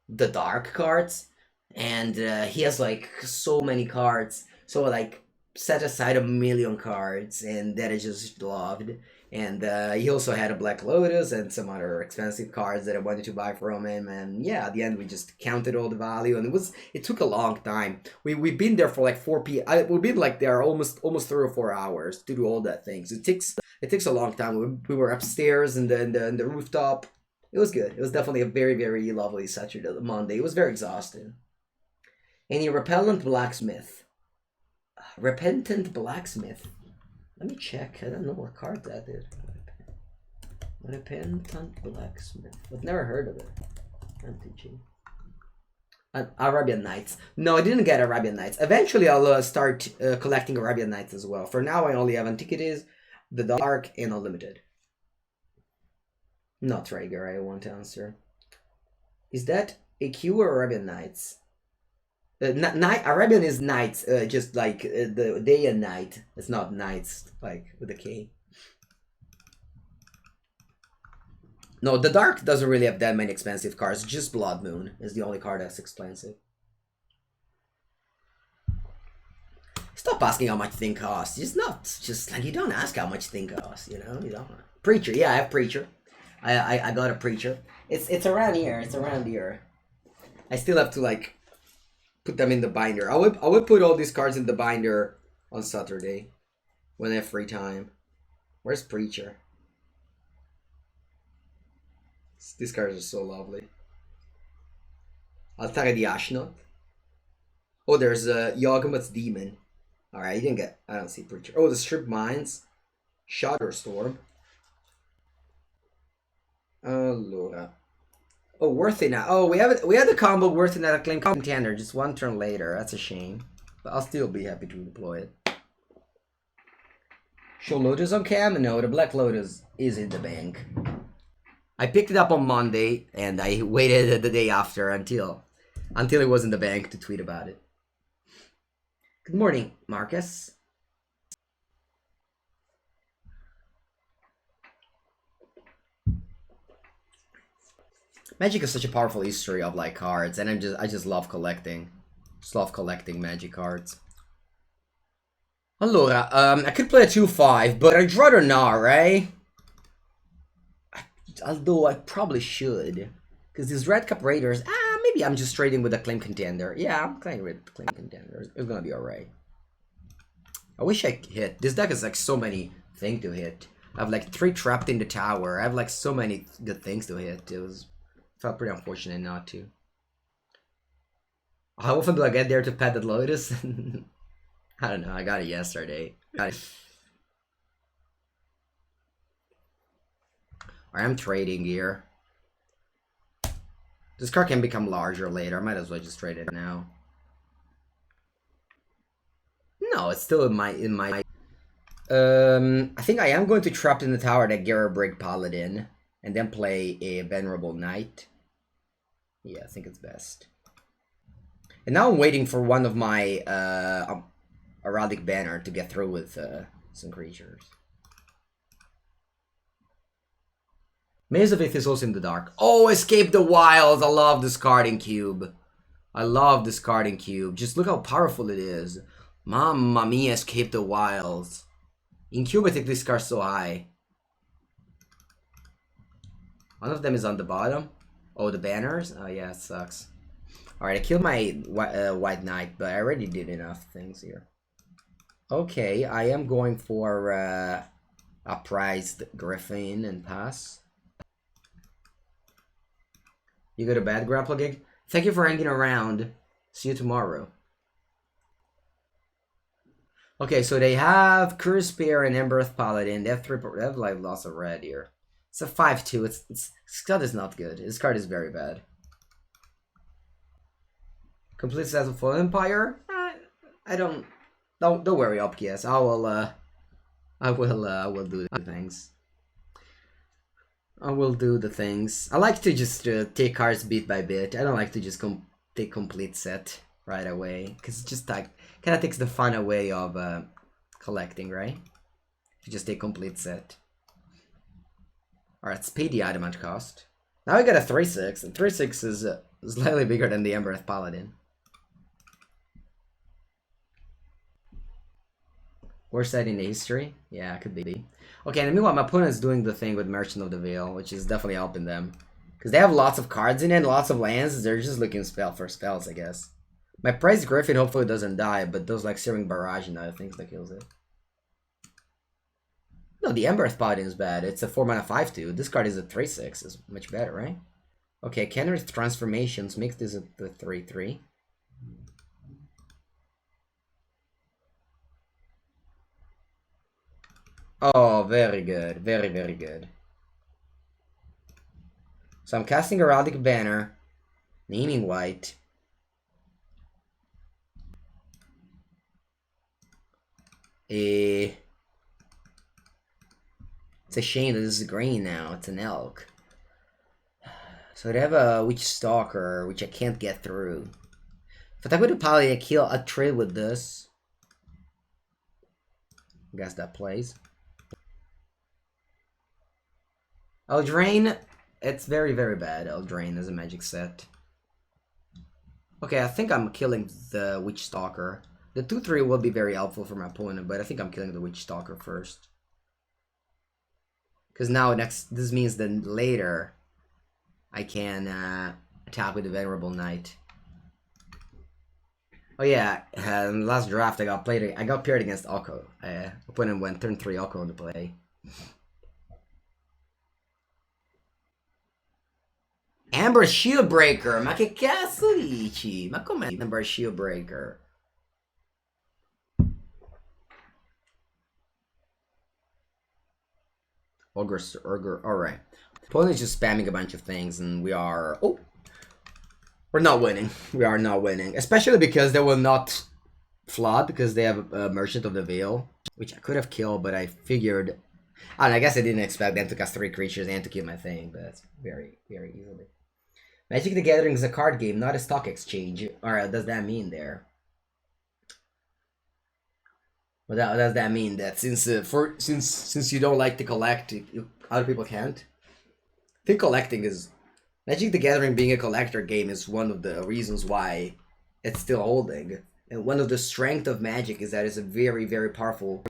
the dark cards. And he has like so many cards, so I like set aside 1 million cards, and that I just loved. And he also had a Black Lotus and some other expensive cards that I wanted to buy from him. And yeah, at the end we just counted all the value, and it took a long time. We've been there for like 4 p.m. We've been like there almost 3 or 4 hours to do all that things. It takes a long time. We were upstairs in the rooftop. It was good. It was definitely a very, very lovely Saturday, Monday. It was very exhausting. Any Repellent Blacksmith. Repentant Blacksmith. Let me check. I don't know what card that is. Repentant blacksmith. I've never heard of it. I'm teaching. Arabian Nights. No, I didn't get Arabian Nights. Eventually, I'll start collecting Arabian Nights as well. For now, I only have Antiquities, The Dark, and Unlimited. Not Traeger, I want to answer. Is that AQ or Arabian Nights? Arabian is nights, just like the day and night. It's not nights, like with a K. No, the Dark doesn't really have that many expensive cards. Just Blood Moon is the only card that's expensive. Stop asking how much thing costs. It's not just like you don't ask how much thing costs. You know, you don't. Preacher, yeah, I have Preacher. I got a Preacher. It's around here. It's around here. I still have to like put them in the binder. I would put all these cards in the binder on Saturday when I have free time. Where's Preacher? These cards are so lovely. Altare di Ashnot. Oh, there's Yawgmoth's Demon. Alright, you didn't get. I don't see Preacher. Oh, the Strip Mines. Shudderstorm. Allora. Oh, Worthy now. Oh, we had the combo Worthy now Acclaimed Contender just one turn later. That's a shame. But I'll still be happy to deploy it. Show Lotus on cam? No, the Black Lotus is in the bank. I picked it up on Monday and I waited the day after until it was in the bank to tweet about it. Good morning, Marcus. Magic is such a powerful history of like cards, and I just love collecting. Just love collecting Magic cards. Allora, I could play a 2-5, but I'd rather not, right? Although I probably should. Because these Red Cup Raiders, maybe I'm just trading with a Claim Contender. Yeah, I'm trading with a Claim Contender. It's gonna be alright. I wish I hit. This deck has like so many things to hit. I have like 3 Trapped in the Tower. I have like so many good things to hit. Felt pretty unfortunate not to. How often do I get there to pet the Lotus? I don't know. I got it yesterday. I am trading here. This card can become larger later. I might as well just trade it now. No, it's still in my. I think I am going to Trapped in the Tower that Garabrig Paladin, and then play a Venerable Knight. Yeah, I think it's best. And now I'm waiting for one of my Heraldic Banner to get through with some creatures. Maze of Ith is also in the dark. Oh, Escape the Wilds! I love discarding cube. I love discarding cube. Just look how powerful it is. Mamma mia, Escape the Wilds. In cube, I think this card's so high. One of them is on the bottom. Oh, the banners? Oh yeah, it sucks. Alright, I killed my White Knight, but I already did enough things here. Okay, I am going for a prized Griffin and pass. You got a bad grapple gig? Thank you for hanging around. See you tomorrow. Okay, so they have Curse Spear and Embereth Paladin. They have like lots of red here. It's a 5-2. This card is not good. This card is very bad. Complete set of Full Empire? I don't worry, Opkias. I will do the things. I will do the things. I like to just take cards bit by bit. I don't like to just take complete set right away, because it just like kind of takes the fun away of collecting, right? If you just take complete set. Alright, let's pay the adamant cost. Now I got a 3-6, and 3-6 is slightly bigger than the Embereth Paladin. Worst set in the history? Yeah, it could be. Okay, and meanwhile, my opponent's doing the thing with Merchant of the Veil, which is definitely helping them. Because they have lots of cards in it, lots of lands, they're just looking for spells, I guess. My prized Griffin hopefully doesn't die, but those like Searing Barrage and other things that kills it. No, the Embereth Paladin is bad. It's a 4-mana 5-2. This card is a 3-6. It's much better, right? Okay, Kenrith's Transformations makes this a 3-3. Oh, very good. Very, very good. So I'm casting Heraldic Banner, naming white. It's a shame that this is green now. It's an elk. So they have a Witch Stalker, which I can't get through. But I would probably kill a trade with this. I guess that plays. Eldraine, it's very, very bad. Eldraine as a magic set. Okay, I think I'm killing the Witch Stalker. The 2/3 will be very helpful for my opponent, but I think I'm killing the Witch Stalker first. Because now this means that later I can attack with the Venerable Knight. Oh yeah, in the last draft I got paired against Oko. Opponent went turn 3 Oko into play. Amber Shieldbreaker, ma che cazzo dici? Ma com'è Amber Shieldbreaker? Ogre, alright. Opponent is just spamming a bunch of things and we are... Oh! We're not winning. We are not winning. Especially because they will not flood because they have a Merchant of the Veil. Which I could have killed, but I figured... I guess I didn't expect them to cast 3 creatures and to kill my thing, but that's very, very easily. Magic the Gathering is a card game, not a stock exchange. Alright, what does that mean there? What does that mean? That since you don't like to collect, other people can't? I think collecting is... Magic the Gathering being a collector game is one of the reasons why it's still holding. And one of the strengths of Magic is that it's a very, very powerful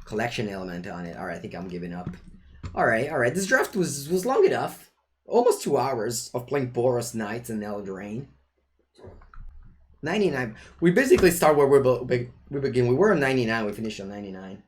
collection element on it. Alright, I think I'm giving up. Alright. This draft was long enough. Almost 2 hours of playing Boros Knights and Eldraine. 99. We basically start where we begin. We were on 99, we finished on 99.